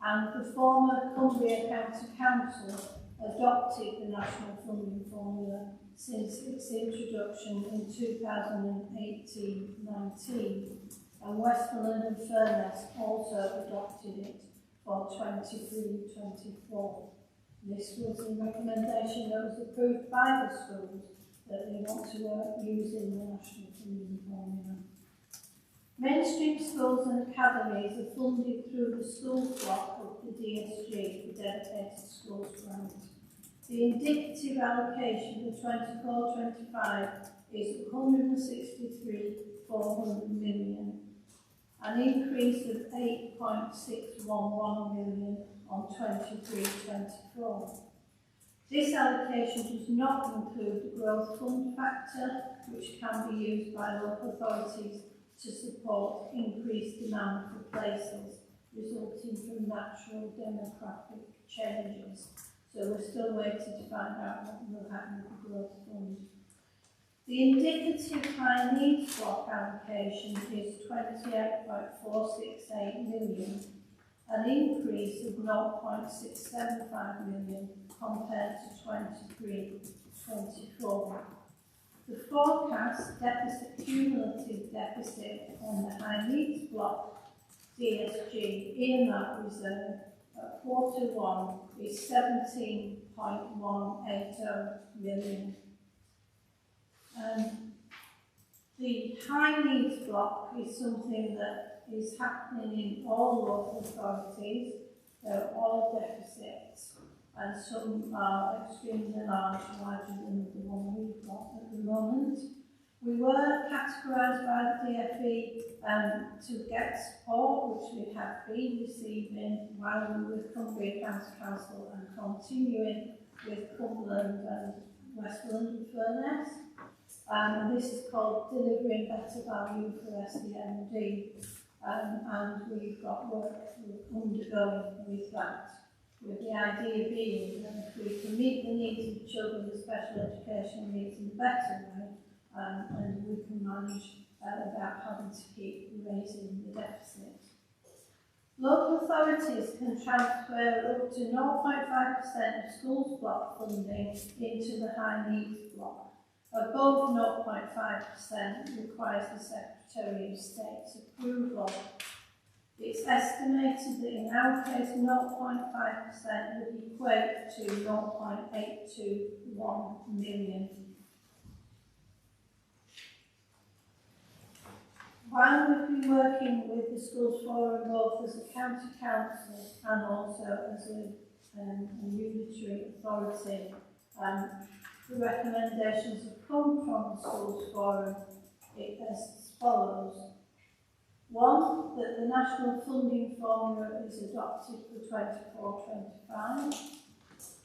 S6: and the former Cumbria County Council adopted the national funding formula since its introduction in 2018-19, and Westmorland and Funress also adopted it for 23-24. This was a recommendation that was approved by the schools that they want to work using the national funding formula. Mainstream schools and academies are funded through the school block of the DSG, the Dedicated Schools Grant. The indicative allocation for 24-25 is 163,400 million, an increase of 8.611 million on 23-24. This allocation does not include the growth fund factor, which can be used by local authorities to support increased demand for places resulting from natural demographic changes. So we're still waiting to find out what will happen with the growth fund. The indicative high needs block allocation is 28.468 million, an increase of 0.675 million compared to 23-24. The forecast cumulative deficit on the high needs block DSG earmark reserve at Q1 is 17.180 million. The high needs block is something that is happening in all local authorities. They're all deficits, and some are extremely large, larger than the one we've got at the moment. We were categorised by the DFE to get support, which we have been receiving while we were with Cumbria County Council and continuing with Cumberland and Westmorland and Funress. And this is called Delivering Better Value for SEND, and we've got work undergoing with that, with the idea being that if we can meet the needs of children with special educational needs in a better way, and we can manage without having to keep raising the deficit. Local authorities can transfer up to 0.5% of schools block funding into the high needs block. Above 0.5% requires the Secretary of State's approval. It's estimated that in our case 0.5% would equate to 0.821 million. While we've been working with the Schools Forum both as a county council and also as a unitary authority, the recommendations have come from the Schools Forum as follows. 1, that the national funding formula is adopted for 24-25.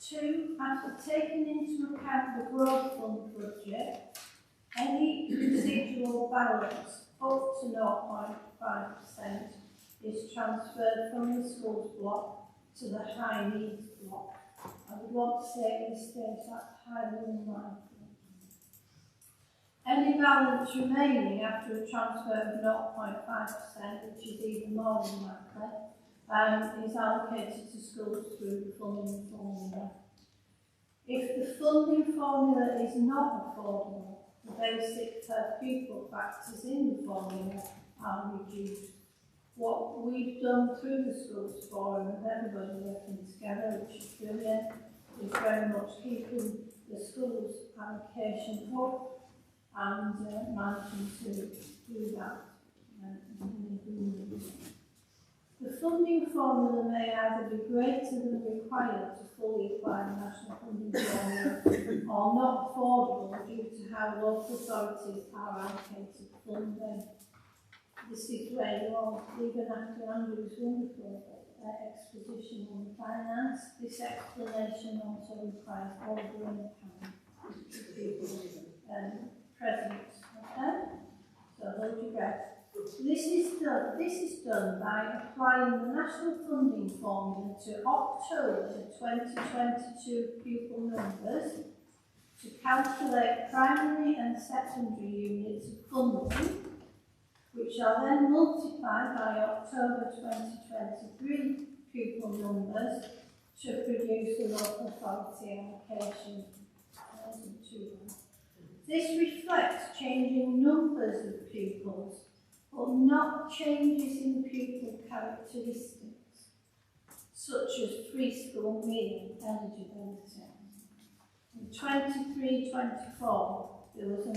S6: 2, after taking into account the growth fund budget, any residual balance up to 0.5% is transferred from the schools block to the high needs block. I would want to say at this stage that's highly unlikely. Any balance remaining after a transfer of 0.5%, which is even more than likely, is allocated to schools through the funding formula. If the funding formula is not affordable, the basic per pupil factors in the formula are reduced. What we've done through the Schools Forum with everybody working together, which is brilliant, is very much keeping the schools allocation up and managing to do that. The funding formula may either be greater than required to fully apply the national funding formula or not affordable due to how local authorities are allocated funding. This is where you're, even after Andrew's wonderful exposition on the finance, this explanation also requires ordering account to people present. Okay? So hold your breath. This is done by applying the national funding formula to October 2022 pupil numbers to calculate primary and secondary units of funding, which are then multiplied by October 2023 pupil numbers to produce the local authority allocation. This reflects changing numbers of pupils, but not changes in pupil characteristics, such as preschool meal eligibility. In 23-24, there was an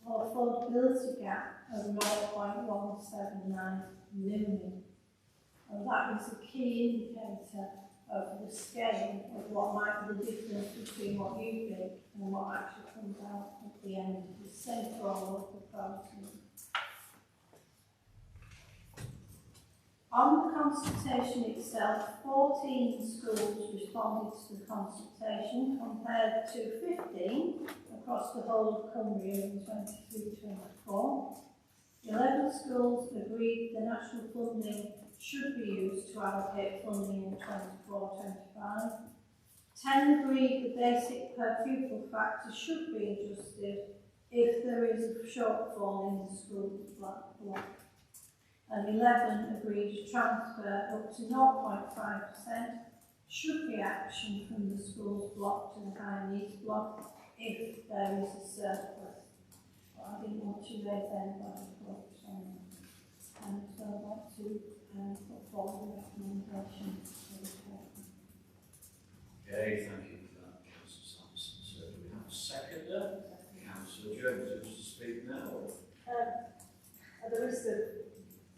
S6: affordability gap of 0.179 million. And that is a key indicator of the scale of what might be the difference between what you think and what actually comes out at the end of the same for our local authority. On the consultation itself, 14 schools responded to the consultation compared to 15 across the whole of Cumbria in 23-24. 11 schools agreed the national funding should be used to allocate funding in 24-25. 10 agreed the basic per pupil factor should be adjusted if there is a shortfall in the school block. And 11 agreed to transfer up to 0.5% should be action from the school's block to the high needs block if there is a surplus. But I didn't want to raise anybody's hopes on that. And so I'd like to put forward a recommendation for the paper.
S1: Okay, thank you for that, Councillor Sanderson. So do we have a seconder? Councillor Jones, wants to speak now?
S6: At the risk of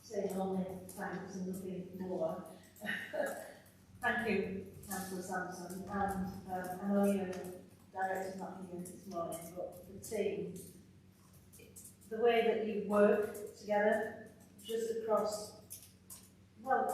S6: saying only thanks and nothing more, thank you, Councillor Sampson, and I know you're the director's not here this morning, but the team, the way that you work together, just across, well,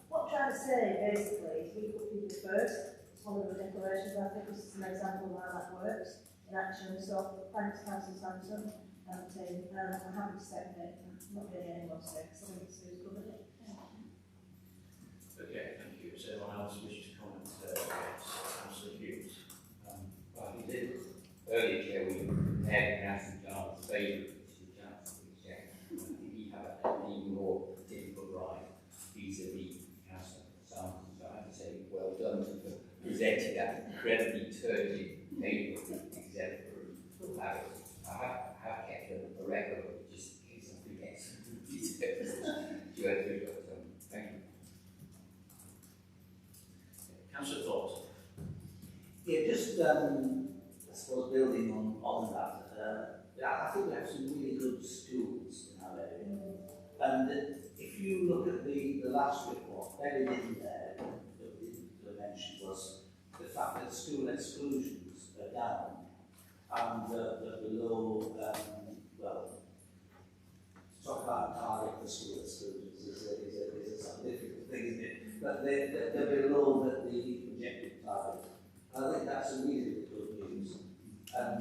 S6: what I'm trying to say basically is we put people first. It's one of the declarations. I think this is an example of how that works in action. So thanks, Councillor Sampson and the team. I'm happy to second it. Not really anyone to say, because I think it's covered it.
S1: Okay, thank you. Does anyone else wish to comment against Councillor Hughes?
S9: Well, he did earlier, Chair, we had Councillor John's favourite, Mr. Johnson, which I think he had an even more difficult ride vis-a-vis Councillor Sampson. So I have to say, well done for presenting that incredibly turgid paper exemplary. I have kept a record of it just in case I forget some details. You had to do it. Thank you.
S1: Councillor Thorpe.
S4: Yeah, just I suppose building on that, I think we have some really good schools in our area. And if you look at the last report, buried in there, that we didn't mention was the fact that school exclusions are down and the below, well, talk about target for school exclusions is a significant thing, isn't it? But they're below the projected target. And I think that's a really good news. And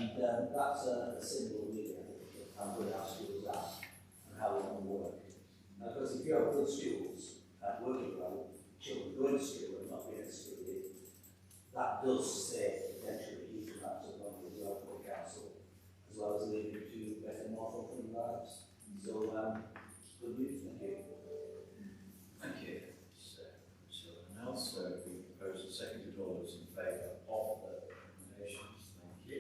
S4: that's a symbol, really, I think, of how good our schools are and how we want to work. Because if you have good schools working well, children going to school and not being excluded, that does save potentially huge amounts of money as well for the council, as well as leading to better, more fulfilling lives. So, good news, thank you.
S1: Thank you. So anyone else? So we propose a seconded all those in favour of the recommendations. Thank you.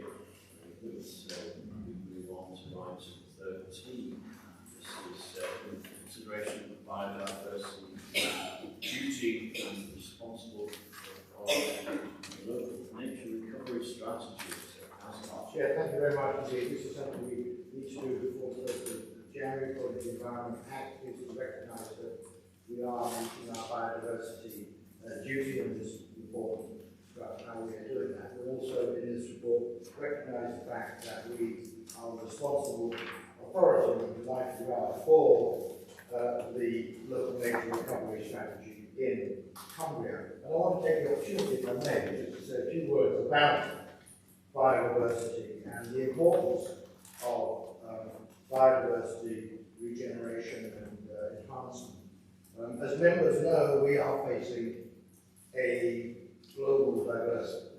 S1: Very good. So we move on to item 13. This is consideration of biodiversity duty and responsible for the local nature recovery strategy.
S5: Yeah, thank you very much indeed. This is something we need to do before the 1st of January for the Environment Act, is to recognise that we are meeting our biodiversity duty, and this report about how we are doing that. We also, in this report, recognise the fact that we are the responsible authority, if you like, we are for the local nature recovery strategy in Cumbria. And I want to take the opportunity, if I may, just to say a few words about biodiversity and the importance of biodiversity regeneration and enhancement. As members know, we are facing a global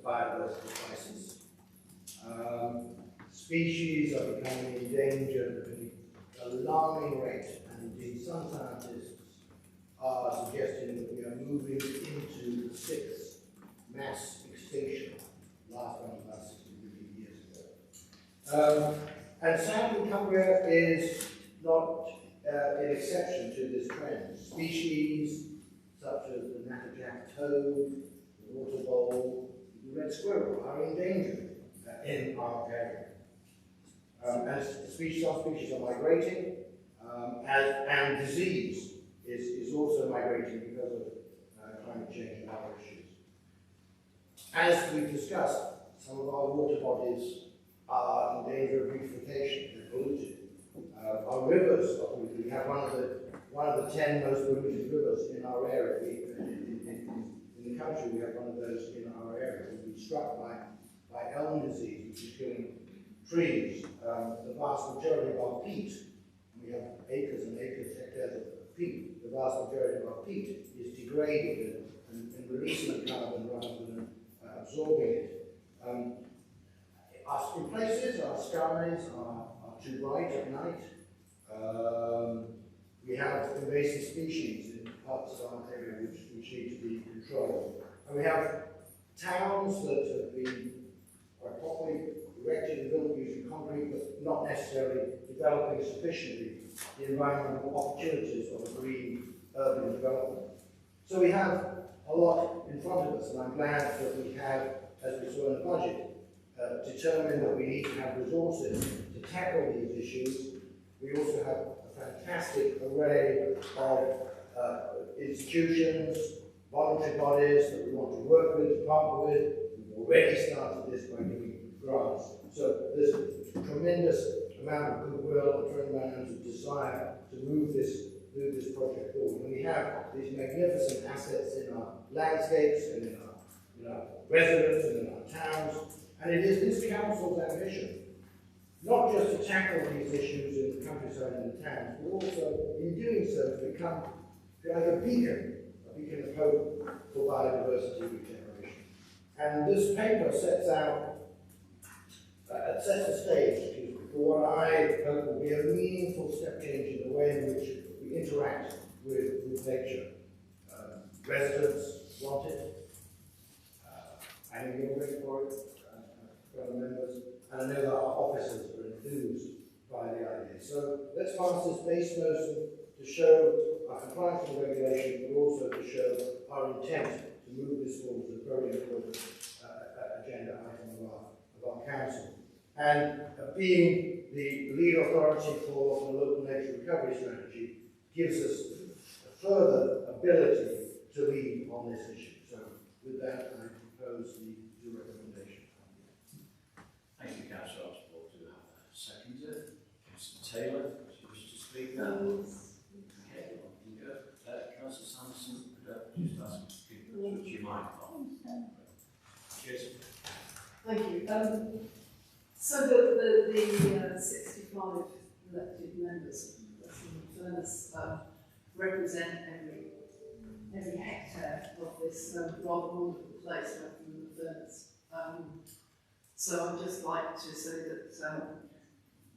S5: biodiversity crisis. Species are becoming endangered at an alarming rate, and indeed some scientists are suggesting that we are moving into the sixth mass extinction. Last one was about 60 million years ago. And Southern Cumbria is not an exception to this trend. Species such as the natterjack toad, the water vole, the red squirrel are endangered in our area. And some species are migrating, and disease is also migrating because of climate change and other issues. As we've discussed, some of our water bodies are in danger of eutrophication, they're polluted. Our rivers are polluted. We have one of the 10 most polluted rivers in our area. In the country, we have one of those in our area. We've been struck by elm disease, which is killing trees. The vast majority of our peat, we have acres and acres, hectares of peat. The vast majority of our peat is degraded and releasing carbon rather than absorbing it. In places, our skies are too bright at night. We have invasive species in parts of our area which need to be controlled. And we have towns that have been quite properly erected and built using concrete, but not necessarily developing sufficiently the environmental opportunities of a green urban development. So we have a lot in front of us, and I'm glad that we have, as we saw in the budget, determined that we need to have resources to tackle these issues. We also have a fantastic array of institutions, voluntary bodies that we want to work with, partner with. We've already started this by giving grants. So there's a tremendous amount of goodwill and a tremendous amount of desire to move this project forward. And we have these magnificent assets in our landscapes and in our residents and in our towns. And it is this council's ambition, not just to tackle these issues in the countryside and the towns, but also, in doing so, to become a beacon of hope for biodiversity regeneration. And this paper sets the stage for what I hope will be a meaningful step change in the way in which we interact with nature. Residents want it. I know you're ready for it. Fellow members, and I know that our officers are enthused by the idea. So let's pass this base motion to show our compliance with regulation, but also to show our intent to move this forward to a very important agenda item of our council. And being the lead authority for the local nature recovery strategy gives us a further ability to lead on this issue. So with that, I propose the recommendation.
S1: Thank you, Councillor Osborne. Do have a seconder? Mr. Taylor, do you wish to speak now? Okay, well, you go. Councillor Sanderson, could I just ask you to switch your mic on? Cheers.
S3: Thank you. So the 65 elected members of Funress represent every hectare of this rather wonderful place right from the Funress. So I'd just like to say that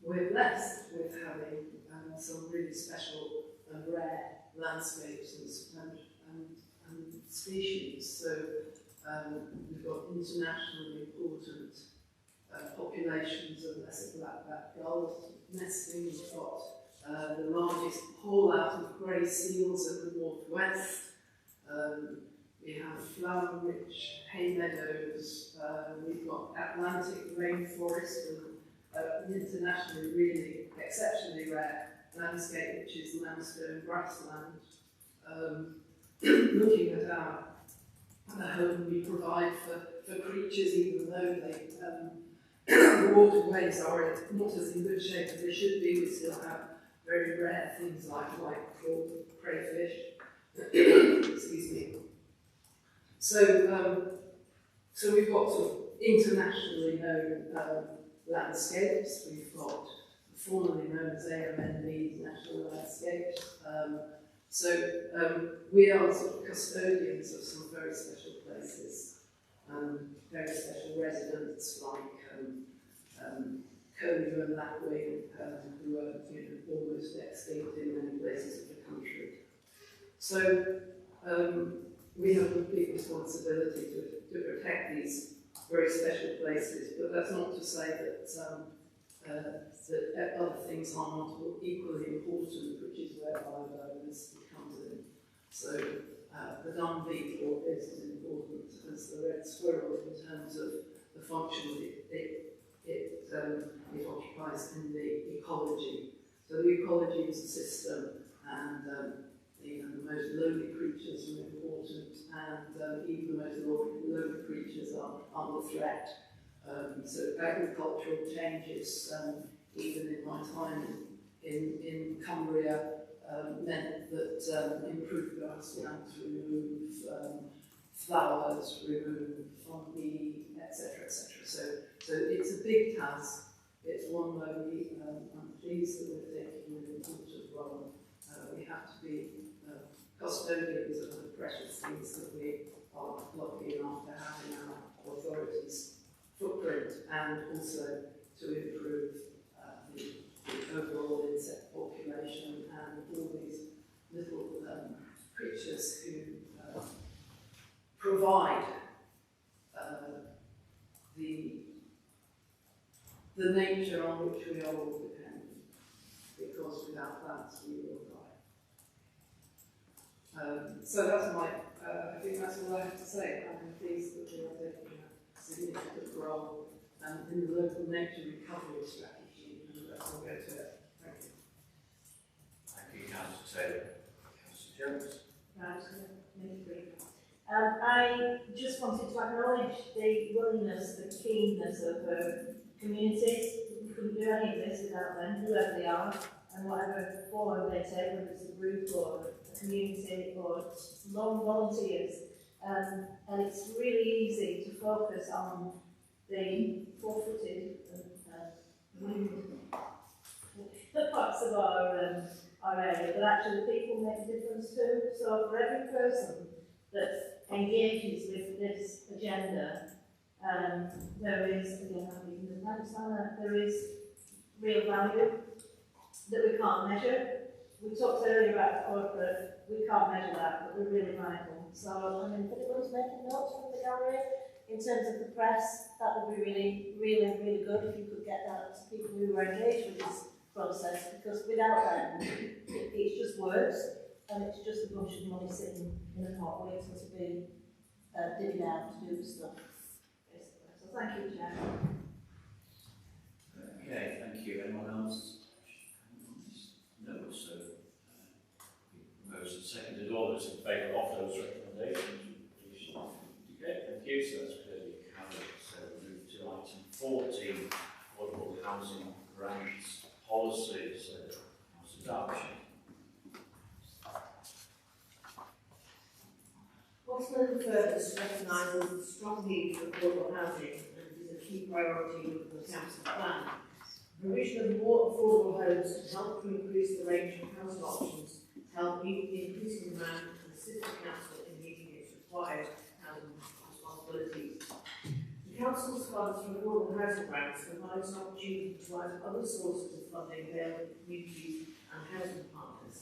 S3: we're blessed with having some really special and rare landscapes and species. So we've got internationally important populations of lesser black-backed gulls nesting. We've got the largest haul out of grey seals in the northwest. We have flower-rich hay meadows. We've got Atlantic rainforest and an internationally really exceptionally rare landscape, which is limestone grassland. Looking at the home we provide for creatures, even though the waterways are not as in good shape as they should be, we still have very rare things like white crayfish. Excuse me. So we've got sort of internationally known landscapes. We've got formerly known as AMNB, National Landscapes. We are sort of custodians of some very special places, very special residents like Coda and Lapwing, who are almost extinct in many places of the country. So we have a big responsibility to protect these very special places, but that's not to say that other things are not equally important, which is where biodiversity comes in. So the dung beetle is as important as the red squirrel in terms of the function it occupies in the ecology. So the ecology is a system, and the most lowly creatures are important, and even the most lowly creatures are under threat. So agricultural changes, even in my time in Cumbria, meant that improved grasslands, remove flowers, remove fungi, etc., etc. So it's a big task. It's one where I'm pleased that we're taking an important role. We have to be custodians of the precious things that we are lucky enough to have in our authorities' footprint, and also to improve the overall insect population and all these little creatures who provide the nature on which we are all dependent, because without plants we will die. So that's I think that's all I have to say. I'm pleased that we are taking a significant role in the local nature recovery strategy, and I'll go to it. Thank you.
S1: Thank you, Councillor Taylor. Councillor Jones.
S6: Right, make it brief. I just wanted to acknowledge the willingness, the keenness of communities. We couldn't do any of this without them, whoever they are, and whatever form they take, whether it's a group or a community or long volunteers. And it's really easy to focus on the four-footed and the parts of our area, but actually people make a difference too. So for every person that engages with this agenda, there is, again, there is real value that we can't measure. We talked earlier about corporate, we can't measure that, but they're really vital. So, I mean, if anyone's making notes from the gallery, in terms of the press, that would be really, really, really good if you could get that to people who are engaged with this process, because without them, it's just words, and it's just a bunch of money sitting in a pot waiting to be divvied out to do the stuff. So thank you, Chair.
S1: Okay, thank you. Anyone else? No, so proposed and seconded. All those in favour of those recommendations, please indicate. Thank you. So that's clearly carried. So we move to item 14, affordable housing grants policy. So Councillor Derbyshire.
S7: Westmorland Funress recognises the strong need for affordable housing and is a key priority of the council plan. The provision of more affordable homes can help to increase the range of housing options to help meet the increasing demand and assist the council in meeting its required housing responsibilities. The council's funds for affordable housing grants provides an opportunity to provide other sources of funding available to communities and housing partners.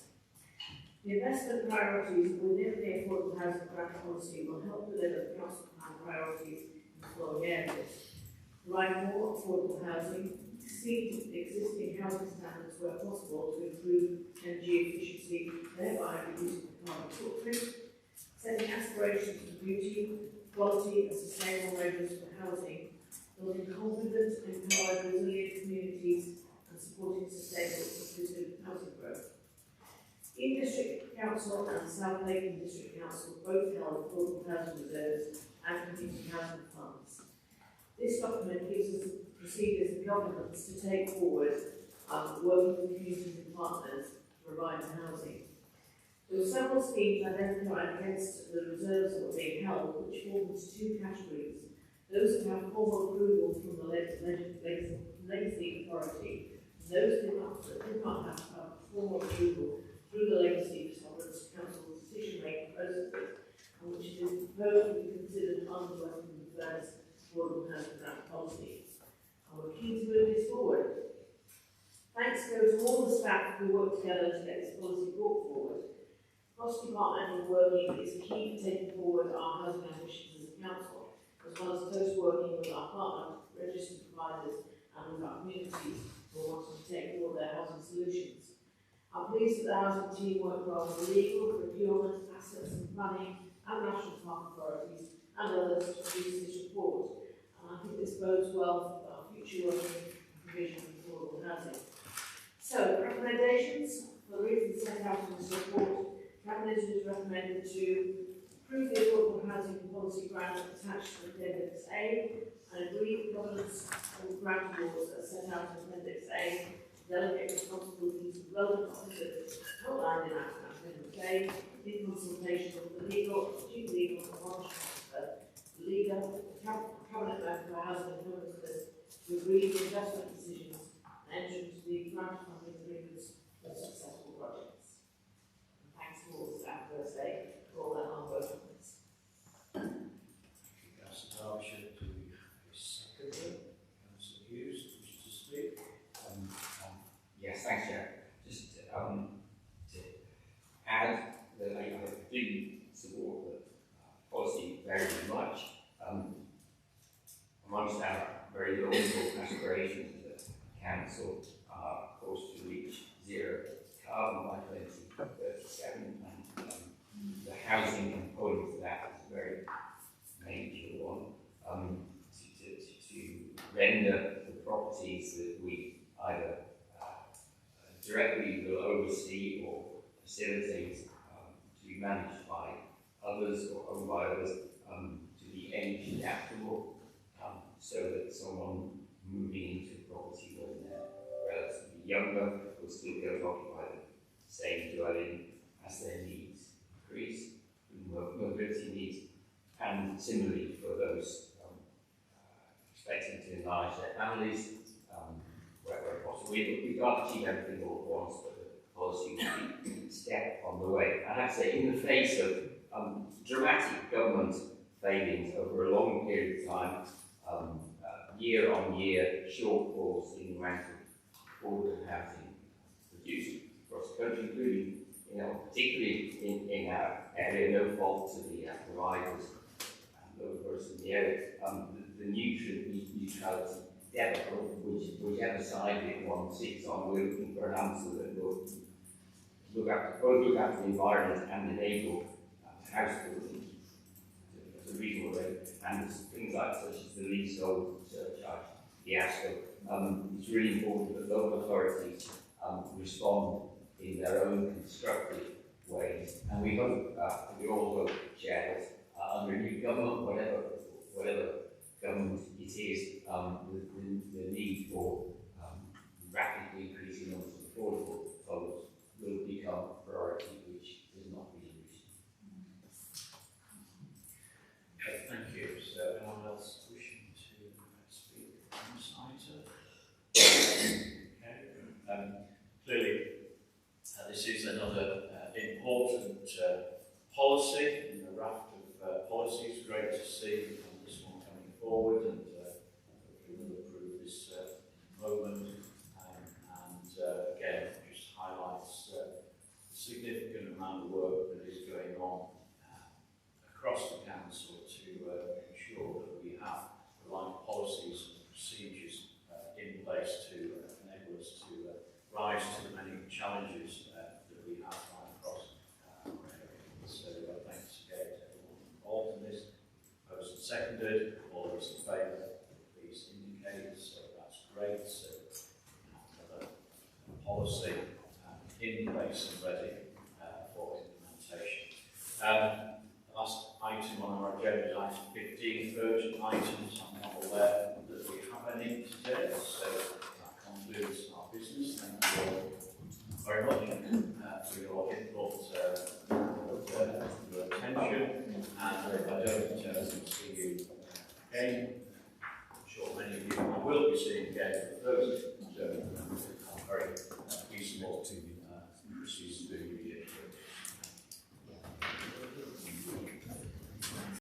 S7: The investment priorities within the affordable housing grant policy will help deliver the council plan priorities in the following areas: provide more affordable housing, exceed existing housing standards where possible to improve energy efficiency, thereby reducing the carbon footprint, setting aspirations for beauty, quality and sustainable measures for housing, building confident, empowered, resilient communities and supporting sustainable inclusive housing growth. East District Council and South Lakeland District Council both held affordable housing reserves and community housing funds. This document gives us procedures and governance to take forward, working with communities and partners to provide housing. There were several schemes identified against the reserves that were being held, which fall into two categories: those that have formal approval from the legislative authority, and Those that did not have formal approval through the legacy of Funress Council's decision-making processes, and which it is proposed to be considered under the Westmorland Funress Affordable Housing Grant Policy. And we're keen to move this forward. Thanks go to all the staff who worked together to get this policy brought forward. Cross-departmental working is key to taking forward our housing ambitions as a council, as well as close working with our partner, registered providers, and with our communities who are wanting to take forward their housing solutions. I'm pleased that the housing team worked well with legal, procurement, assets and planning, and national park authorities, and others to produce this report. And I think this bodes well for our future working and provision of affordable housing. So, recommendations for the reasons set out in this report. Cabinet is recommended to approve the affordable housing policy grant attached to Appendix A and agree the governance and grant rules that are set out in Appendix A, delegate responsibilities of relevant officers outlined in Appendix A in consultation with the legal, chief legal and monitoring officer, the leader, the cabinet member for housing and homelessness to agree the investment decisions and enter into the grant funding agreements for successful projects. Thanks to all the staff Thursday for all their hard work on this.
S1: Councillor Derbyshire, do we have a seconder? Councillor Hughes, wish to speak?
S9: Yes, thanks, Chair. Just to add that I completely support the policy very much. Amongst our very laudable aspirations as a council are, of course, to reach zero carbon by 2037, and the housing component of that is a very major one. To render the properties that we either directly will oversee or facilitate to be managed by others or owned by others, to be age adaptable, so that someone moving into the property when they're relatively younger will still be able to occupy the same dwelling as their needs increase, mobility needs, and similarly for those expecting to enlarge their families, where possible. We can't achieve everything all at once, but the policy will be a step on the way. And I have to say, in the face of dramatic government failings over a long period of time, year on year shortfalls in the amount of affordable housing produced across the country, including, particularly in our area, no fault to the providers and those in the area, the nutrient neutrality debate, whichever side one sits on, we're looking for an answer that will look after the environment and enable house building at a reasonable rate, and things like such as the leasehold surcharge, the ASCO. It's really important that local authorities respond in their own constructive ways, and we hope, we all hope, Chair, that under a new government, whatever government it is, the need for rapidly increasing numbers of affordable homes will become a priority, which has not been reached.
S1: Okay, thank you. So, anyone else wishing to speak on this item? Okay. Clearly, this is another important policy in the raft of policies. Great to see this one coming forward, and we will approve this moment. Again, just highlights the significant amount of work that is going on across the council to ensure that we have the right policies and procedures in place to enable us to rise to the many challenges that we have right across our area. So thanks again to everyone involved in this. Opposed and seconded, all those in favour, please indicate. So that's great. So another policy in place and ready for implementation. The last item on our agenda is item 15, urgent items. I'm not aware that we have any today, so that concludes our business. Thank you all very much for your input, your attention, and if I don't see you again, I'm sure many of you I will be seeing again for those. So, which is